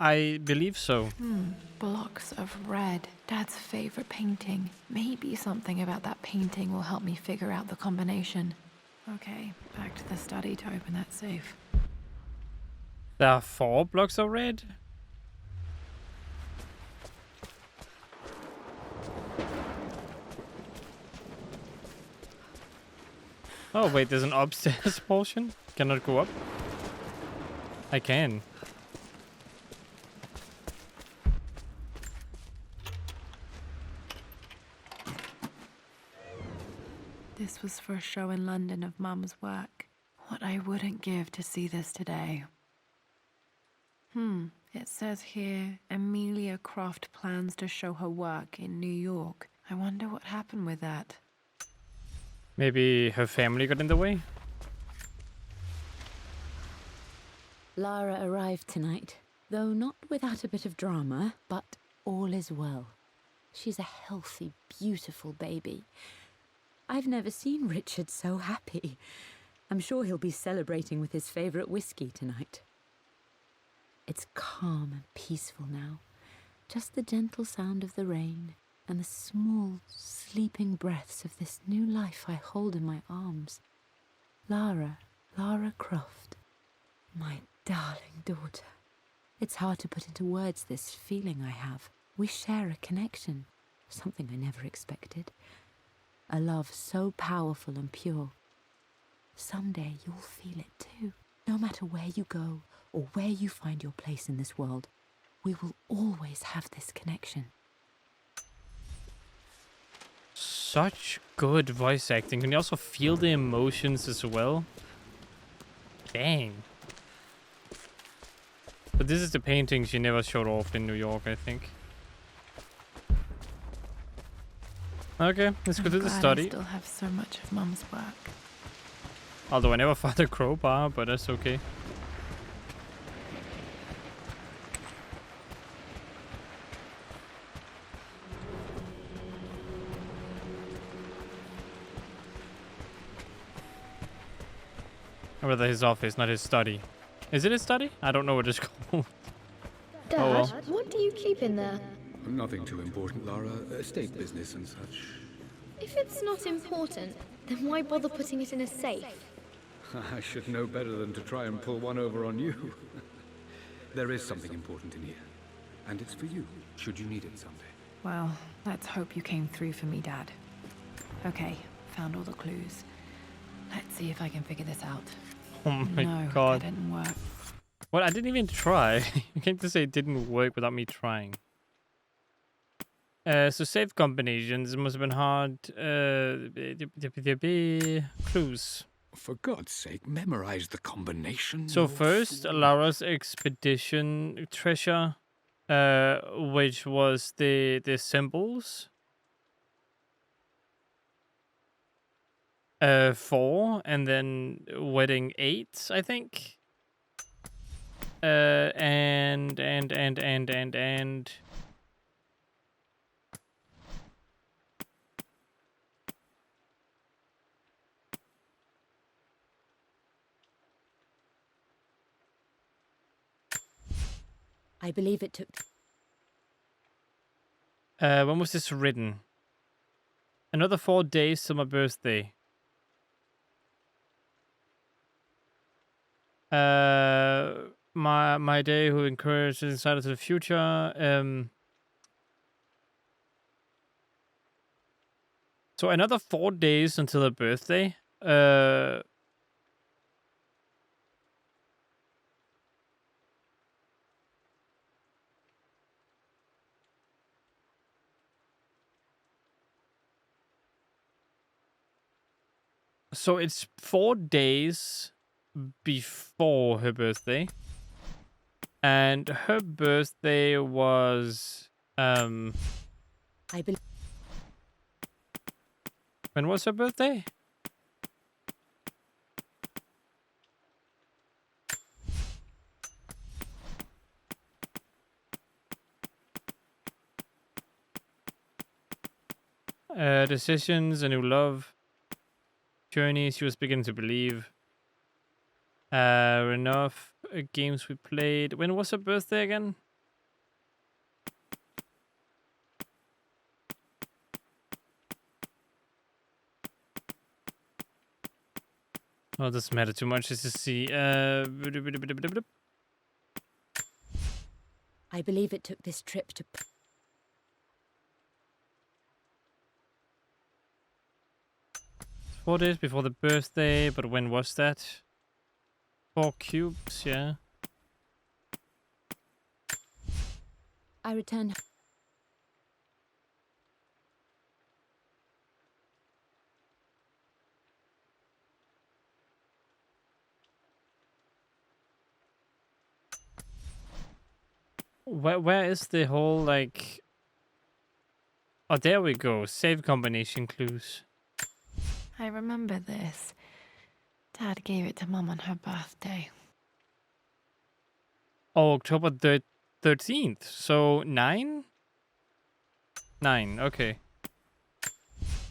Speaker 1: I believe so.
Speaker 2: Blocks of red. Dad's favorite painting. Maybe something about that painting will help me figure out the combination. Okay, back to the study to open that safe.
Speaker 1: There are 4 blocks of red? Oh wait, there's an upstairs portion? Cannot go up? I can.
Speaker 2: This was for a show in London of Mum's work. What I wouldn't give to see this today. It says here, Amelia Croft plans to show her work in New York. I wonder what happened with that.
Speaker 1: Maybe her family got in the way?
Speaker 5: Lara arrived tonight, though not without a bit of drama, but all is well. She's a healthy, beautiful baby. I've never seen Richard so happy. I'm sure he'll be celebrating with his favourite whiskey tonight. It's calm and peaceful now. Just the gentle sound of the rain and the small, sleeping breaths of this new life I hold in my arms. Lara Croft, my darling daughter. It's hard to put into words this feeling I have. We share a connection, something I never expected. A love so powerful and pure. Someday you'll feel it too. No matter where you go or where you find your place in this world, we will always have this connection.
Speaker 1: Such good voice acting. Can you also feel the emotions as well? Dang. But this is the painting she never showed off in New York, I think. Okay, let's go to the study.
Speaker 2: I still have so much of Mum's work.
Speaker 1: Although I never found a crowbar, but that's okay. Or rather his office, not his study. Is it his study? I don't know what it's called.
Speaker 3: Dad,
Speaker 1: Oh, well.
Speaker 3: what do you keep in there?
Speaker 6: Nothing too important, Lara. Estate business and such.
Speaker 3: If it's not important, then why bother putting it in a safe?
Speaker 6: I should know better than to try and pull one over on you. There is something important in here. And it's for you, should you need it someday.
Speaker 2: Well, let's hope you came through for me, Dad. Okay, found all the clues. Let's see if I can figure this out.
Speaker 1: Oh my
Speaker 2: No,
Speaker 1: god.
Speaker 2: that didn't work.
Speaker 1: Well, I didn't even try. You can't just say it didn't work without me trying. So save combinations must have been hard. Clues.
Speaker 6: For God's sake, memorize the combination.
Speaker 1: So
Speaker 6: you
Speaker 1: first,
Speaker 6: fool.
Speaker 1: Lara's expedition treasure, which was the symbols. 4, and then wedding 8, I think. And.
Speaker 5: I believe it took.
Speaker 1: When was this written? Another 4 days till my birthday. My day who encouraged insight to the future. So another 4 days until her birthday. So it's 4 days before her birthday. And her birthday was
Speaker 5: I believe.
Speaker 1: when was her birthday? Decisions, a new love. Journey, she was beginning to believe. Enough games we played. When was her birthday again? Oh, it doesn't matter too much. Let's just see.
Speaker 5: I believe it took this trip to.
Speaker 1: 4 days before the birthday, but when was that? 4 cubes, yeah.
Speaker 5: I returned.
Speaker 1: Where is the whole, like... Oh, there we go. Save combination clues.
Speaker 2: I remember this. Dad gave it to Mum on her birthday.
Speaker 1: Oh, October 13th. So 9? 9, okay.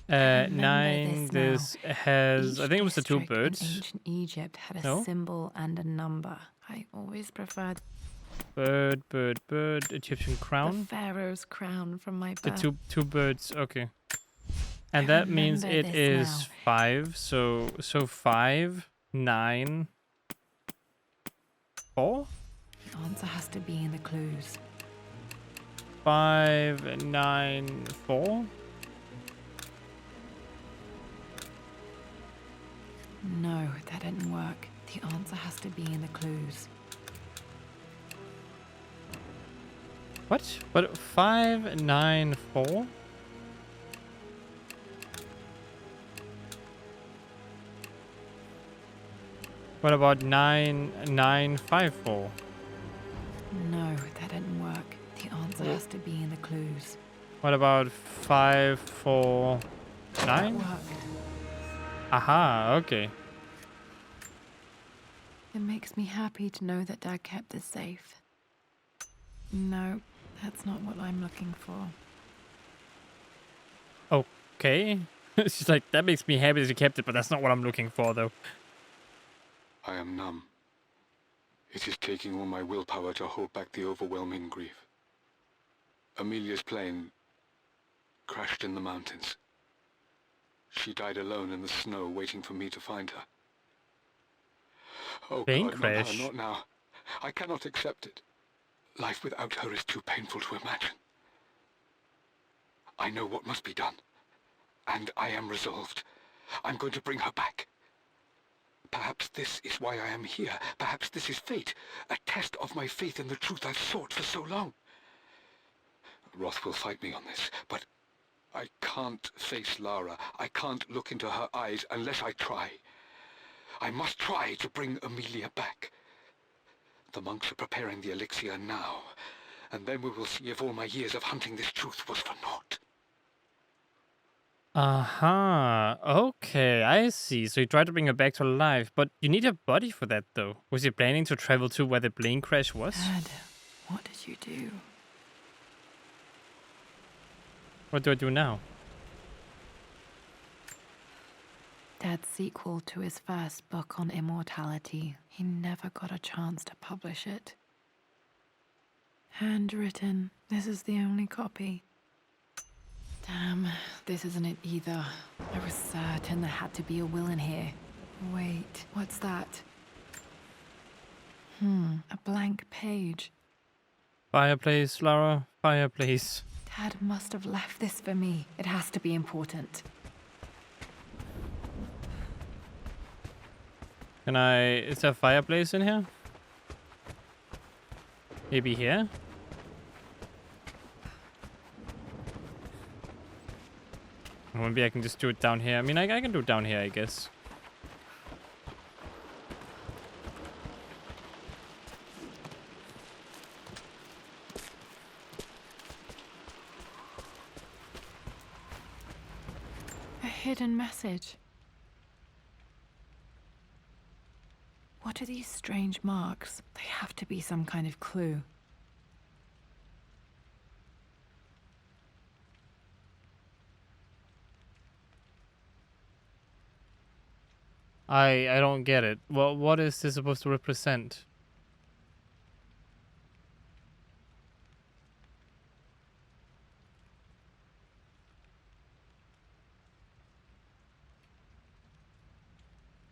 Speaker 2: remember
Speaker 1: 9,
Speaker 2: this
Speaker 1: this has... I
Speaker 2: Each
Speaker 1: think it was the 2
Speaker 2: district in
Speaker 1: birds.
Speaker 2: ancient Egypt had a
Speaker 1: No?
Speaker 2: symbol and a number. I always preferred
Speaker 1: Bird, Egyptian
Speaker 2: the
Speaker 1: crown.
Speaker 2: pharaoh's crown from my
Speaker 1: The
Speaker 2: birth.
Speaker 1: two birds, okay. And
Speaker 2: I
Speaker 1: that means
Speaker 2: remember
Speaker 1: it
Speaker 2: this
Speaker 1: is
Speaker 2: now.
Speaker 1: 5. So 5, 9, 4?
Speaker 2: The answer has to be in the clues.
Speaker 1: 5, 9, 4.
Speaker 2: No, that didn't work. The answer has to be in the clues.
Speaker 1: What? But 5, 9, 4? What about 9, 9, 5, 4?
Speaker 2: No, that didn't work. The answer has to be in the clues.
Speaker 1: What about 5, 4,
Speaker 2: That
Speaker 1: 9?
Speaker 2: worked.
Speaker 1: Aha, okay.
Speaker 2: It makes me happy to know that Dad kept this safe. No, that's not what I'm looking for.
Speaker 1: Okay. She's like, that makes me happy that you kept it, but that's not what I'm looking for, though.
Speaker 4: I am numb. It is taking all my willpower to hold back the overwhelming grief. Amelia's plane crashed in the mountains. She died alone in the snow, waiting for me to find her. Oh
Speaker 1: Plane
Speaker 4: God,
Speaker 1: crash?
Speaker 4: not now. I cannot accept it. Life without her is too painful to imagine. I know what must be done. And I am resolved. I'm going to bring her back. Perhaps this is why I am here. Perhaps this is fate. A test of my faith in the truth I've sought for so long. Roth will fight me on this, but I can't face Lara. I can't look into her eyes unless I try. I must try to bring Amelia back. The monks are preparing the elixir now, and then we will see if all my years of hunting this truth was for naught.
Speaker 1: Okay, I see. So you tried to bring her back to life, but you need a body for that, though. Was he planning to travel to where the plane crash was?
Speaker 2: Dad, what did you do?
Speaker 1: What do I do now?
Speaker 2: Dad's sequel to his first book on immortality. He never got a chance to publish it. Handwritten. This is the only copy. Damn, this isn't it either. I was certain there had to be a will in here. Wait, what's that? A blank page.
Speaker 1: Fireplace, Lara. Fireplace.
Speaker 2: Dad must have left this for me. It has to be important.
Speaker 1: Can I... Is there a fireplace in here? Maybe here? Or maybe I can just do it down here. I mean, I can do it down here, I guess.
Speaker 2: A hidden message. What are these strange marks? They have to be some kind of clue.
Speaker 1: I don't get it. Well, what is this supposed to represent?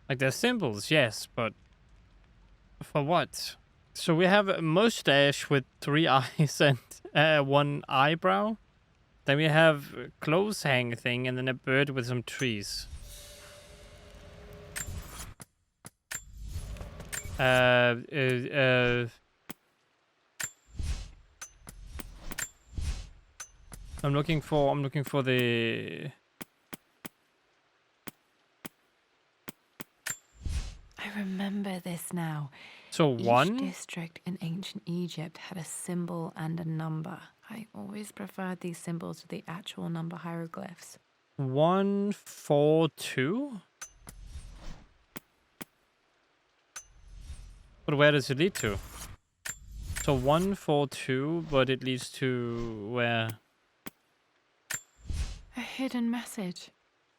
Speaker 1: Like, they're symbols, yes, but for what? So we have a mustache with 3 eyes and 1 eyebrow. Then we have a clothes hang thing and then a bird with some trees. I'm looking for the...
Speaker 2: I remember this now.
Speaker 1: So
Speaker 2: Each
Speaker 1: 1?
Speaker 2: district in ancient Egypt had a symbol and a number. I always preferred these symbols to the actual number hieroglyphs.
Speaker 1: 1, 4, 2? But where does it lead to? So 1, 4, 2, but it leads to where?
Speaker 2: A hidden message.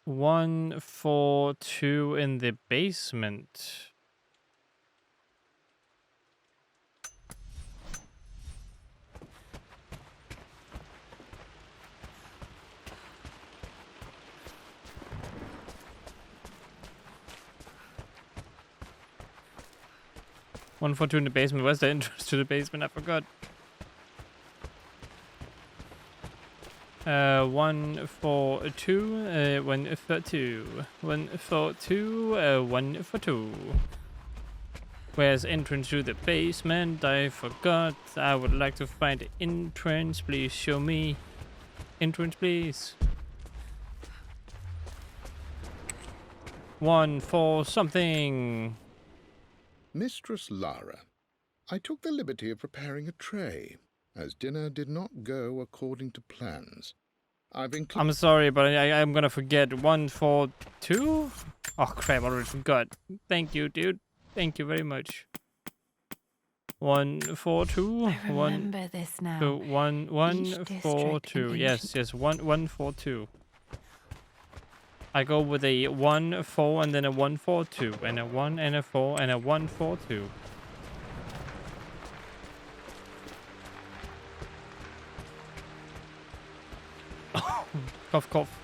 Speaker 1: 1, 4, 2 in the basement. One, 4, 2 in the basement. Where's the entrance to the basement? I forgot. 1, 4, 2, 1 for 2, 1 for 2, 1 for 2. Where's entrance to the basement? I forgot. I would like to find the entrance. Please show me. Entrance, please. 1 for something.
Speaker 7: Mistress Lara, I took the liberty of preparing a tray, as dinner did not go according to plans.
Speaker 1: I'm sorry, but I'm gonna forget. 1, 4, 2? Oh crap, I already forgot. Thank you, dude. Thank you very much. 1, 4, 2.
Speaker 2: I remember this now.
Speaker 1: 2, 1, 4, 2. Yes, 1, 4, 2. I go with a 1, 4, and then a 1, 4, 2, and a 1, and a 4, and a 1, 4, 2. Cough, cough.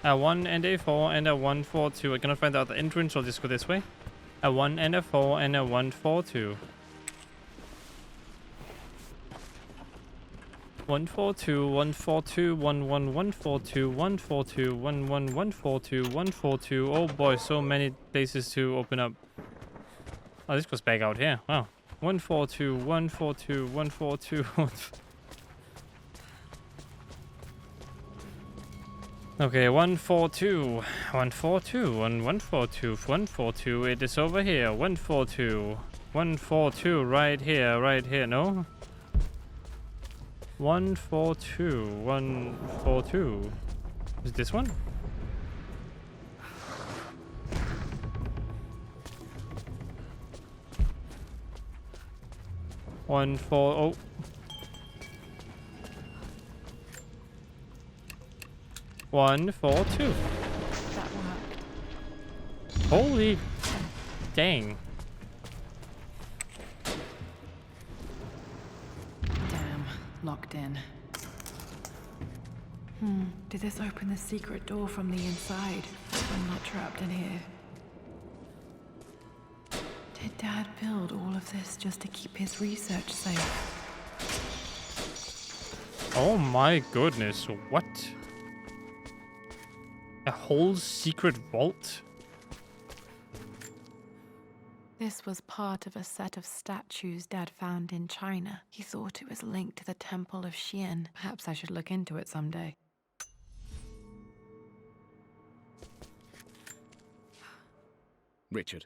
Speaker 1: A 1 and a 4 and a 1, 4, 2. I cannot find out the entrance. I'll just go this way. A 1 and a 4 and a 1, 4, 2. 1, 4, 2, 1, 4, 2, 1, 1, 1, 4, 2, 1, 4, 2, 1, 1, 1, 4, 2, 1, 4, 2. Oh boy, so many places to open up. Oh, this goes back out here. Wow. 1, 4, 2, 1, 4, 2, 1, 4, 2. Okay, 142, 142, 142, 142. It is over here. 142, 142. Right here. No. 142, 142. Is it this one? Oh. 142.
Speaker 2: That worked.
Speaker 1: Holy dang.
Speaker 2: Damn, locked in. Did this open the secret door from the inside? I'm not trapped in here. Did Dad build all of this just to keep his research safe?
Speaker 1: Oh my goodness, what? A whole secret vault?
Speaker 2: This was part of a set of statues Dad found in China. He thought it was linked to the Temple of Xian. Perhaps I should look into it someday.
Speaker 8: Richard,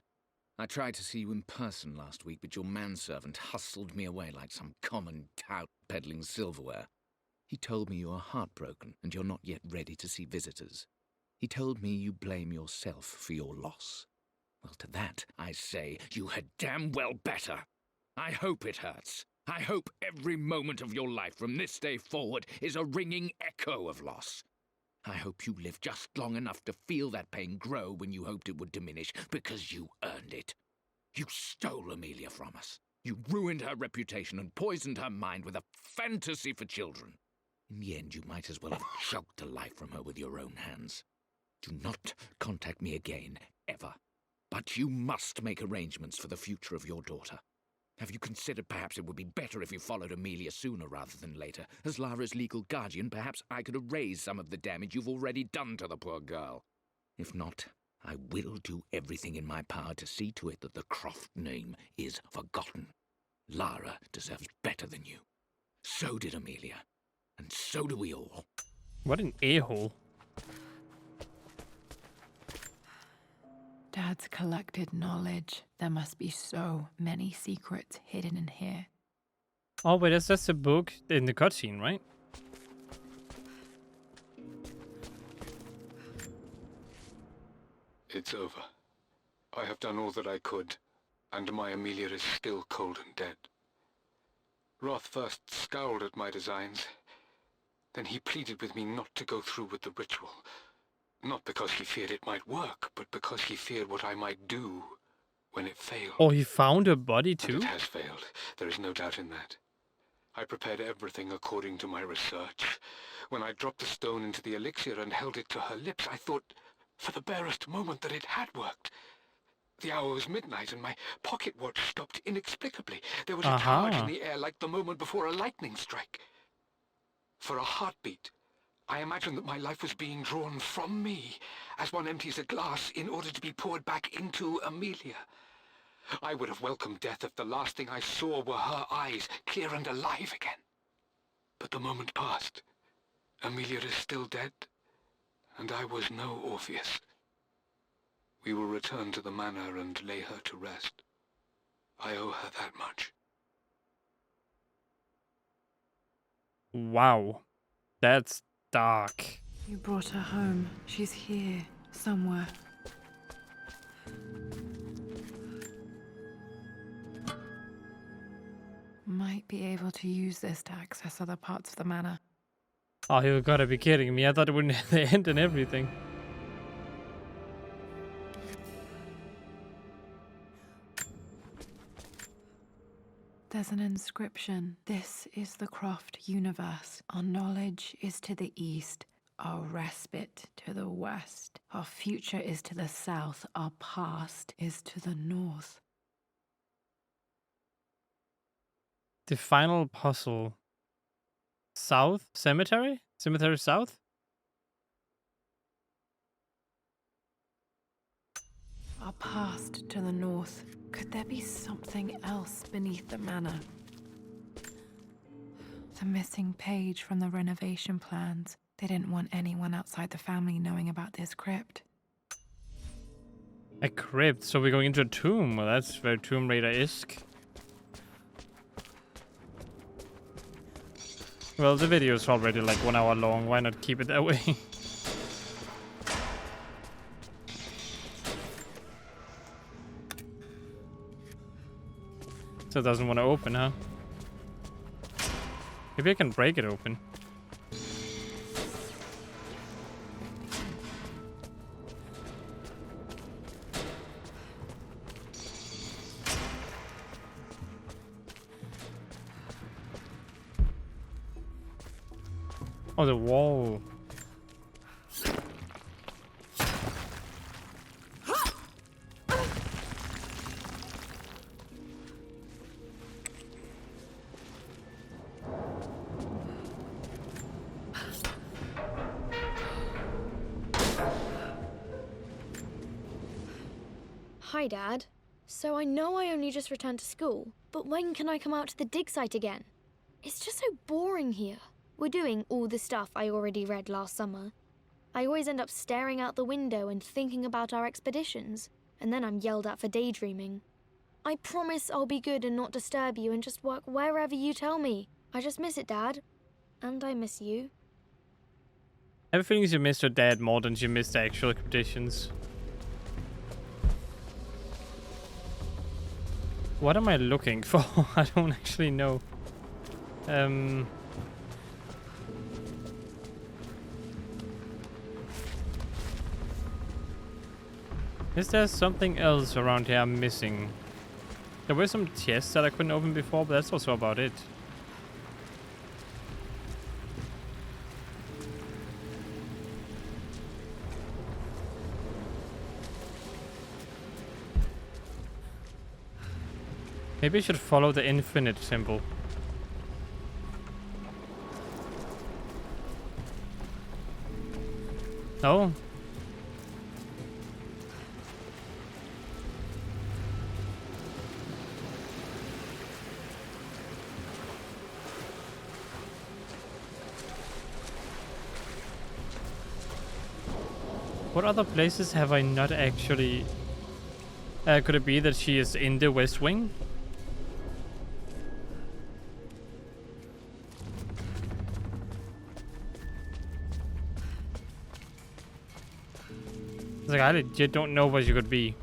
Speaker 8: I tried to see you in person last week, but your manservant hustled me away like some common tout peddling silverware. He told me you are heartbroken and you're not yet ready to see visitors. He told me you blame yourself for your loss. Well, to that, I say you had damn well better. I hope it hurts. I hope every moment of your life from this day forward is a ringing echo of loss. I hope you live just long enough to feel that pain grow when you hoped it would diminish, because you earned it. You stole Amelia from us. You ruined her reputation and poisoned her mind with a fantasy for children. In the end, you might as well have choked the life from her with your own hands. Do not contact me again, ever. But you must make arrangements for the future of your daughter. Have you considered perhaps it would be better if you followed Amelia sooner rather than later? As Lara's legal guardian, perhaps I could erase some of the damage you've already done to the poor girl. If not, I will do everything in my power to see to it that the Croft name is forgotten. Lara deserves better than you. So did Amelia. And so do we all.
Speaker 1: What an a-hole.
Speaker 2: Dad's collected knowledge. There must be so many secrets hidden in here.
Speaker 1: Oh, wait, that's the book in the cutscene, right?
Speaker 4: It's over. I have done all that I could, and my Amelia is still cold and dead. Roth first scowled at my designs. Then he pleaded with me not to go through with the ritual. Not because he feared it might work, but because he feared what I might do when it failed.
Speaker 1: Oh, he found a body too?
Speaker 4: And it has failed. There is no doubt in that. I prepared everything according to my research. When I dropped the stone into the elixir and held it to her lips, I thought for the barest moment that it had worked. The hour was midnight and my pocket watch stopped inexplicably. There was a charge in the air like the moment before a lightning strike. For a heartbeat, I imagined that my life was being drawn from me, as one empties a glass in order to be poured back into Amelia. I would have welcomed death if the last thing I saw were her eyes, clear and alive again. But the moment passed. Amelia is still dead, and I was no Orpheus. We will return to the manor and lay her to rest. I owe her that much.
Speaker 1: Wow. That's dark.
Speaker 2: You brought her home. She's here, somewhere. Might be able to use this to access other parts of the manor.
Speaker 1: Oh, you gotta be kidding me. I thought it wouldn't have the end and everything.
Speaker 2: There's an inscription. This is the Croft universe. Our knowledge is to the east, our respite to the west. Our future is to the south, our past is to the north.
Speaker 1: The final puzzle. South? Cemetery? Cemetery South?
Speaker 2: Our past to the north. Could there be something else beneath the manor? The missing page from the renovation plans. They didn't want anyone outside the family knowing about this crypt.
Speaker 1: A crypt, so we're going into a tomb. Well, that's very Tomb Raider-esque. Well, the video is already like 1 hour long. Why not keep it that way? So it doesn't want to open, huh? Maybe I can break it open. Oh, the wall.
Speaker 3: Hi, Dad. So I know I only just returned to school, but when can I come out to the dig site again? It's just so boring here. We're doing all the stuff I already read last summer. I always end up staring out the window and thinking about our expeditions, and then I'm yelled at for daydreaming. I promise I'll be good and not disturb you and just work wherever you tell me. I just miss it, Dad. And I miss you.
Speaker 1: I have a feeling you missed your dad more than you missed the actual expeditions. What am I looking for? I don't actually know. Is there something else around here I'm missing? There were some chests that I couldn't open before, but that's also about it. Maybe I should follow the infinite symbol. No? What other places have I not actually... could it be that she is in the West Wing? It's like, I legit don't know where she could be.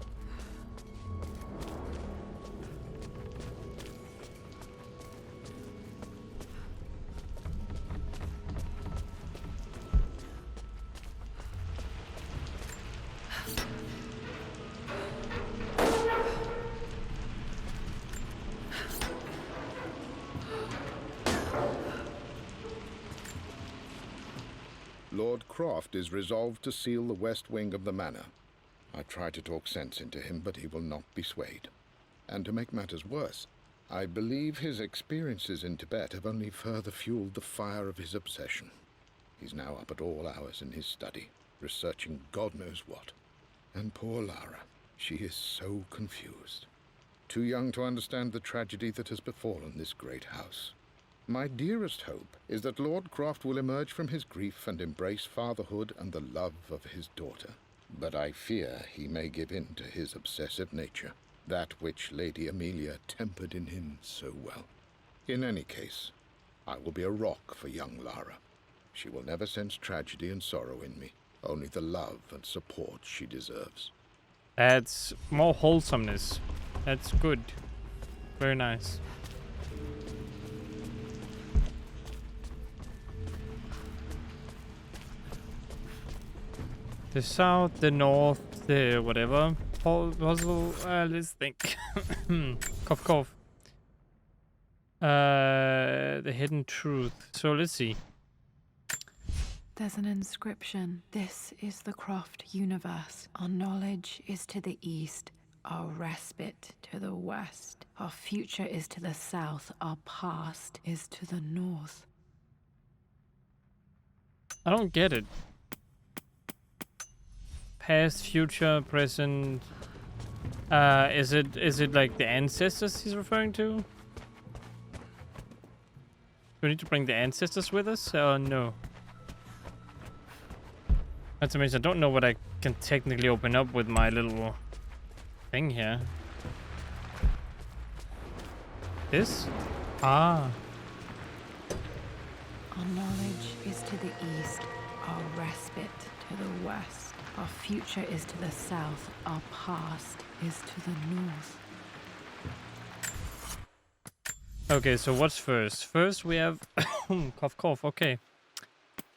Speaker 7: Lord Croft is resolved to seal the west wing of the manor. I try to talk sense into him, but he will not be swayed. And to make matters worse, I believe his experiences in Tibet have only further fueled the fire of his obsession. He's now up at all hours in his study, researching God knows what. And poor Lara, she is so confused. Too young to understand the tragedy that has befallen this great house. My dearest hope is that Lord Croft will emerge from his grief and embrace fatherhood and the love of his daughter. But I fear he may give in to his obsessive nature, that which Lady Amelia tempered in him so well. In any case, I will be a rock for young Lara. She will never sense tragedy and sorrow in me, only the love and support she deserves.
Speaker 1: That's more wholesomeness. That's good. Very nice. The south, the north, the whatever. Puzzle, let's think. Cough, cough. The hidden truth. So let's see.
Speaker 2: There's an inscription. This is the Croft universe. Our knowledge is to the east. Our respite to the west. Our future is to the south. Our past is to the north.
Speaker 1: I don't get it. Past, future, present. Is it like the ancestors he's referring to? Do we need to bring the ancestors with us or no? That's amazing. I don't know what I can technically open up with my little thing here. This? Ah.
Speaker 2: Our knowledge is to the east, our respite to the west. Our future is to the south, our past is to the north.
Speaker 1: Okay, so what's first? First we have cough cough, okay.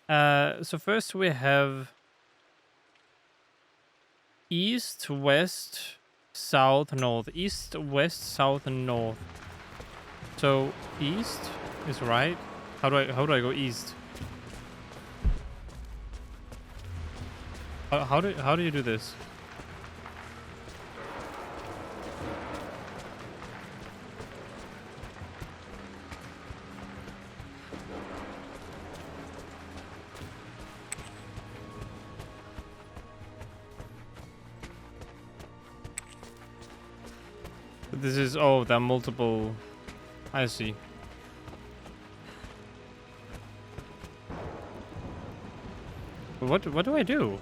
Speaker 1: So first we have east, west, south, north. East, west, south, and north. So east is right. How do I go east? How do you do this? This is, oh, there are multiple. I see. What do I do?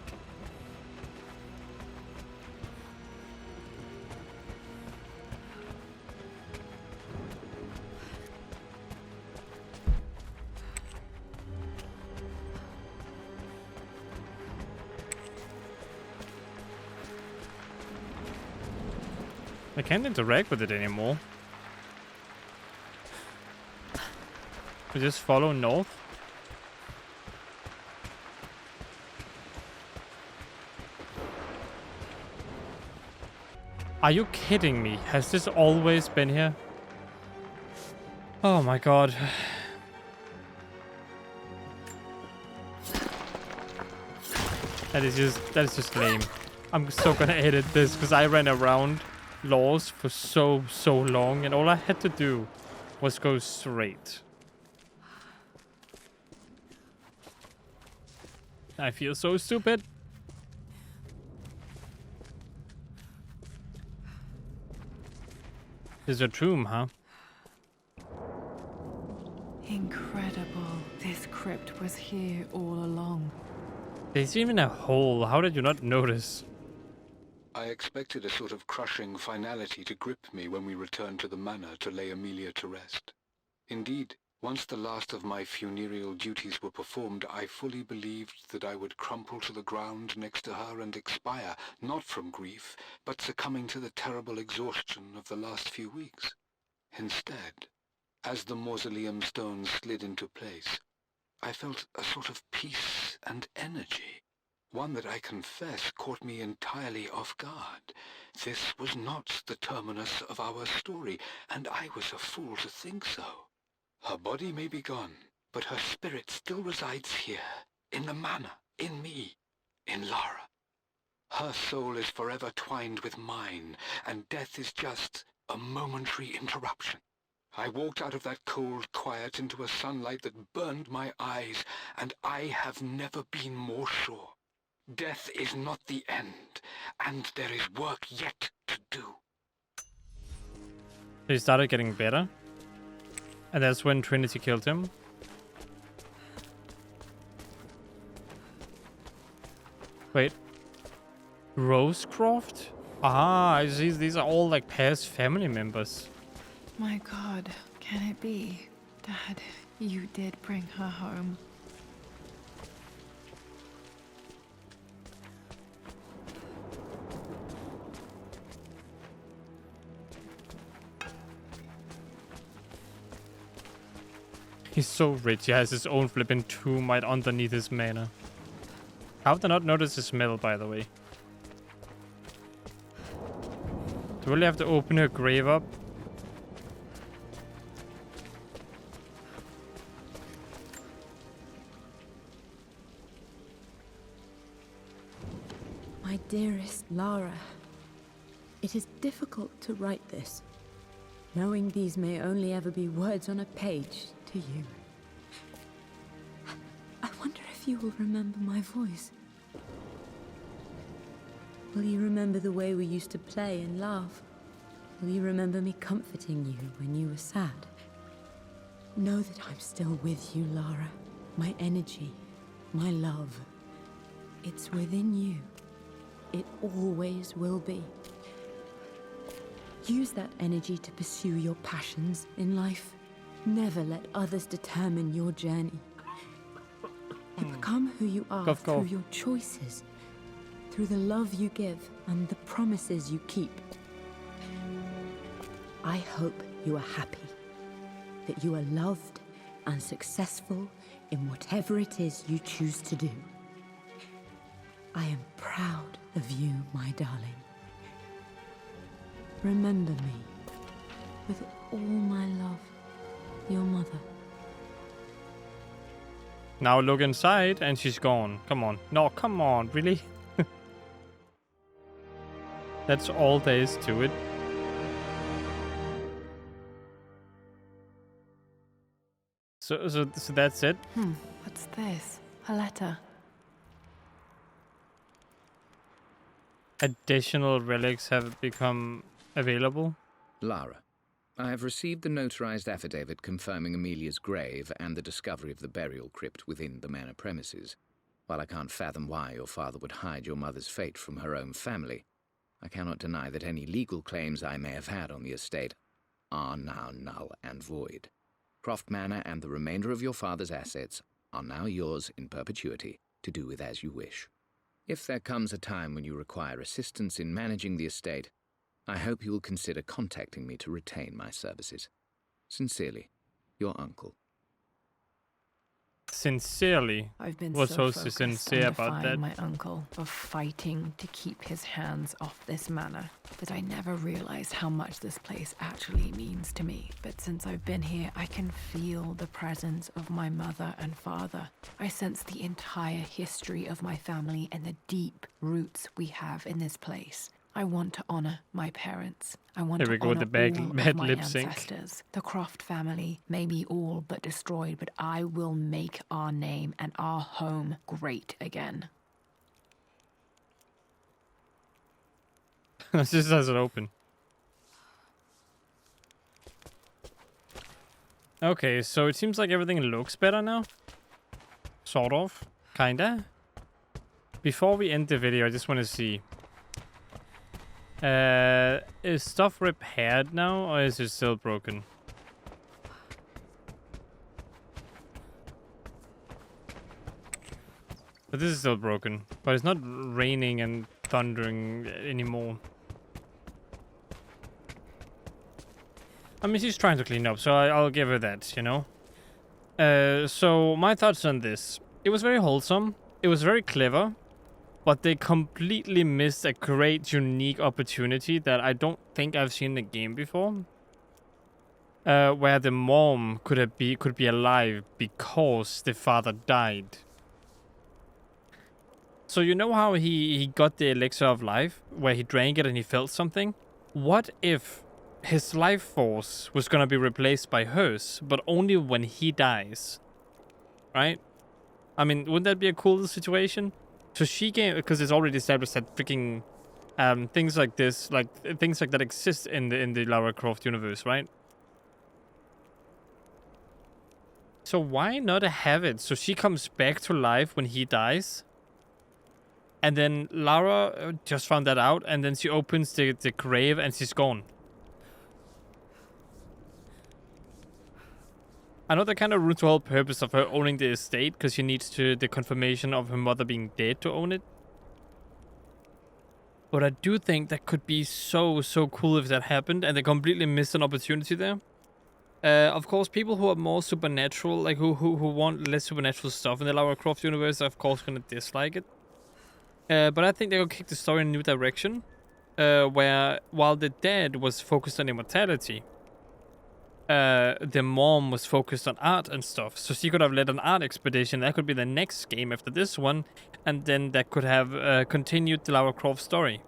Speaker 1: I can't interact with it anymore. We just follow north. Are you kidding me? Has this always been here? Oh my god. That is just lame. I'm so gonna edit this because I ran around Lost for so long and all I had to do was go straight. I feel so stupid. There's a tomb, huh?
Speaker 2: Incredible. This crypt was here all along.
Speaker 1: There's even a hole. How did you not notice?
Speaker 4: I expected a sort of crushing finality to grip me when we returned to the manor to lay Amelia to rest. Indeed, once the last of my funereal duties were performed, I fully believed that I would crumple to the ground next to her and expire, not from grief, but succumbing to the terrible exhaustion of the last few weeks. Instead, as the mausoleum stones slid into place, I felt a sort of peace and energy. One that I confess caught me entirely off guard. This was not the terminus of our story, and I was a fool to think so. Her body may be gone, but her spirit still resides here, in the manor, in me, in Lara. Her soul is forever twined with mine, and death is just a momentary interruption. I walked out of that cold quiet into a sunlight that burned my eyes, and I have never been more sure. Death is not the end, and there is work yet to do.
Speaker 1: He started getting better. And that's when Trinity killed him. Wait. Rosecroft? Ah, I see. These are all like past family members.
Speaker 2: My god, can it be? Dad, you did bring her home.
Speaker 1: He's so rich. He has his own flipping tomb right underneath his manor. How did I not notice the smell, by the way? Do I really have to open her grave up?
Speaker 5: My dearest Lara, it is difficult to write this, knowing these may only ever be words on a page to you. I wonder if you will remember my voice. Will you remember the way we used to play and laugh? Will you remember me comforting you when you were sad? Know that I'm still with you, Lara. My energy, my love. It's within you. It always will be. Use that energy to pursue your passions in life. Never let others determine your journey. You become who you are through your choices, through the love you give and the promises you keep. I hope you are happy, that you are loved and successful in whatever it is you choose to do. I am proud of you, my darling. Remember me, with all my love, your mother.
Speaker 1: Now look inside and she's gone. Come on. No, come on. Really? That's all there is to it. So that's it?
Speaker 2: What's this? A letter.
Speaker 1: Additional relics have become available?
Speaker 8: Lara, I have received the notarized affidavit confirming Amelia's grave and the discovery of the burial crypt within the manor premises. While I can't fathom why your father would hide your mother's fate from her own family, I cannot deny that any legal claims I may have had on the estate are now null and void. Croft Manor and the remainder of your father's assets are now yours in perpetuity to do with as you wish. If there comes a time when you require assistance in managing the estate, I hope you will consider contacting me to retain my services. Sincerely, your uncle.
Speaker 1: Sincerely?
Speaker 2: I've been
Speaker 1: What's
Speaker 2: so
Speaker 1: so
Speaker 2: focused
Speaker 1: sincere
Speaker 2: on
Speaker 1: about that?
Speaker 2: defying my uncle, of fighting to keep his hands off this manor, that I never realized how much this place actually means to me. But since I've been here, I can feel the presence of my mother and father. I sense the entire history of my family and the deep roots we have in this place. I want to honor my parents. I want
Speaker 1: Here we
Speaker 2: to
Speaker 1: go with
Speaker 2: honor
Speaker 1: the bad
Speaker 2: all of my
Speaker 1: lip sync.
Speaker 2: ancestors. The Croft family may be all but destroyed, but I will make our name and our home great again.
Speaker 1: This just doesn't open. Okay, so it seems like everything looks better now. Sort of. Kinda. Before we end the video, I just want to see. Is stuff repaired now, or is it still broken? But this is still broken. But it's not raining and thundering anymore. I mean, she's trying to clean up, so I'll give her that, you know? So, my thoughts on this. It was very wholesome. It was very clever. But they completely missed a great, unique opportunity that I don't think I've seen in the game before. Where the mom could be alive because the father died. So you know how he got the elixir of life, where he drank it and he felt something? What if his life force was gonna be replaced by hers, but only when he dies? Right? I mean, wouldn't that be a cool situation? So she came, because it's already established that freaking things like this, like things like that exist in the Lara Croft universe, right? So why not have it so she comes back to life when he dies? And then Lara just found that out, and then she opens the grave and she's gone. I know that kind of ruins the whole purpose of her owning the estate, because she needs the confirmation of her mother being dead to own it. But I do think that could be so cool if that happened, and they completely missed an opportunity there. Of course, people who are more supernatural, like who want less supernatural stuff in the Lara Croft universe, are of course gonna dislike it. But I think they're gonna kick the story in a new direction, where while the dad was focused on immortality, the mom was focused on art and stuff, so she could have led an art expedition. That could be the next game after this one, and then that could have continued the Lara Croft story.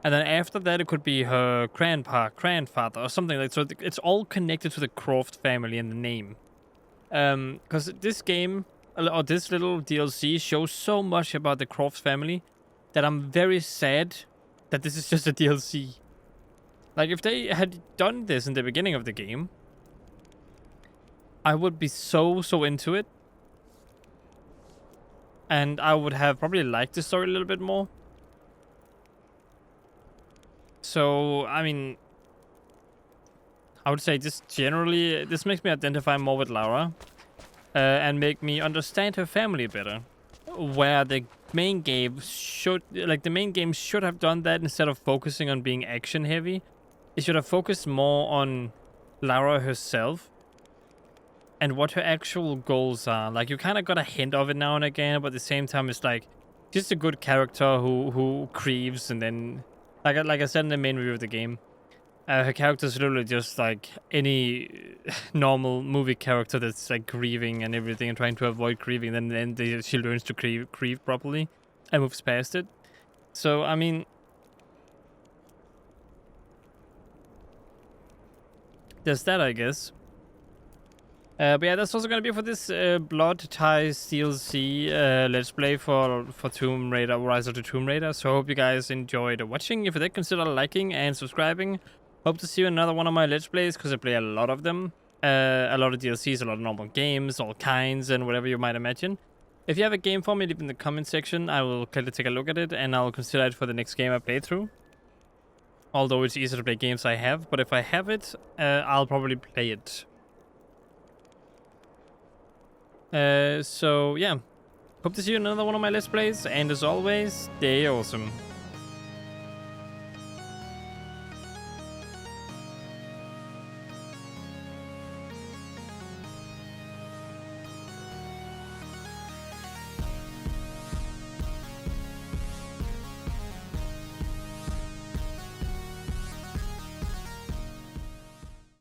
Speaker 1: And then after that, it could be her grandfather, or something like that. So it's all connected to the Croft family and the name. Because this game, or this little DLC, shows so much about the Croft family that I'm very sad that this is just a DLC. Like, if they had done this in the beginning of the game, I would be so into it. And I would have probably liked the story a little bit more. So, I mean, I would say just generally, this makes me identify more with Lara. And make me understand her family better. Where the main game should have done that instead of focusing on being action heavy. It should have focused more on Lara herself and what her actual goals are. Like, you kind of got a hint of it now and again, but at the same time, it's like just a good character who grieves, and then, like I said in the main review of the game, her character is literally just like any normal movie character that's like grieving and everything and trying to avoid grieving. Then she learns to grieve properly and moves past it. So, I mean, there's that, I guess. But yeah, that's also gonna be for this Blood Ties DLC Let's Play for Tomb Raider, Rise of the Tomb Raider. So I hope you guys enjoyed watching. If you did, consider liking and subscribing. Hope to see you in another one of my Let's Plays, because I play a lot of them. A lot of DLCs, a lot of normal games, all kinds, and whatever you might imagine. If you have a game for me, leave it in the comment section. I will clearly take a look at it, and I'll consider it for the next game I play through. Although it's easier to play games I have, but if I have it, I'll probably play it. So yeah, hope to see you in another one of my Let's Plays, and as always, stay awesome.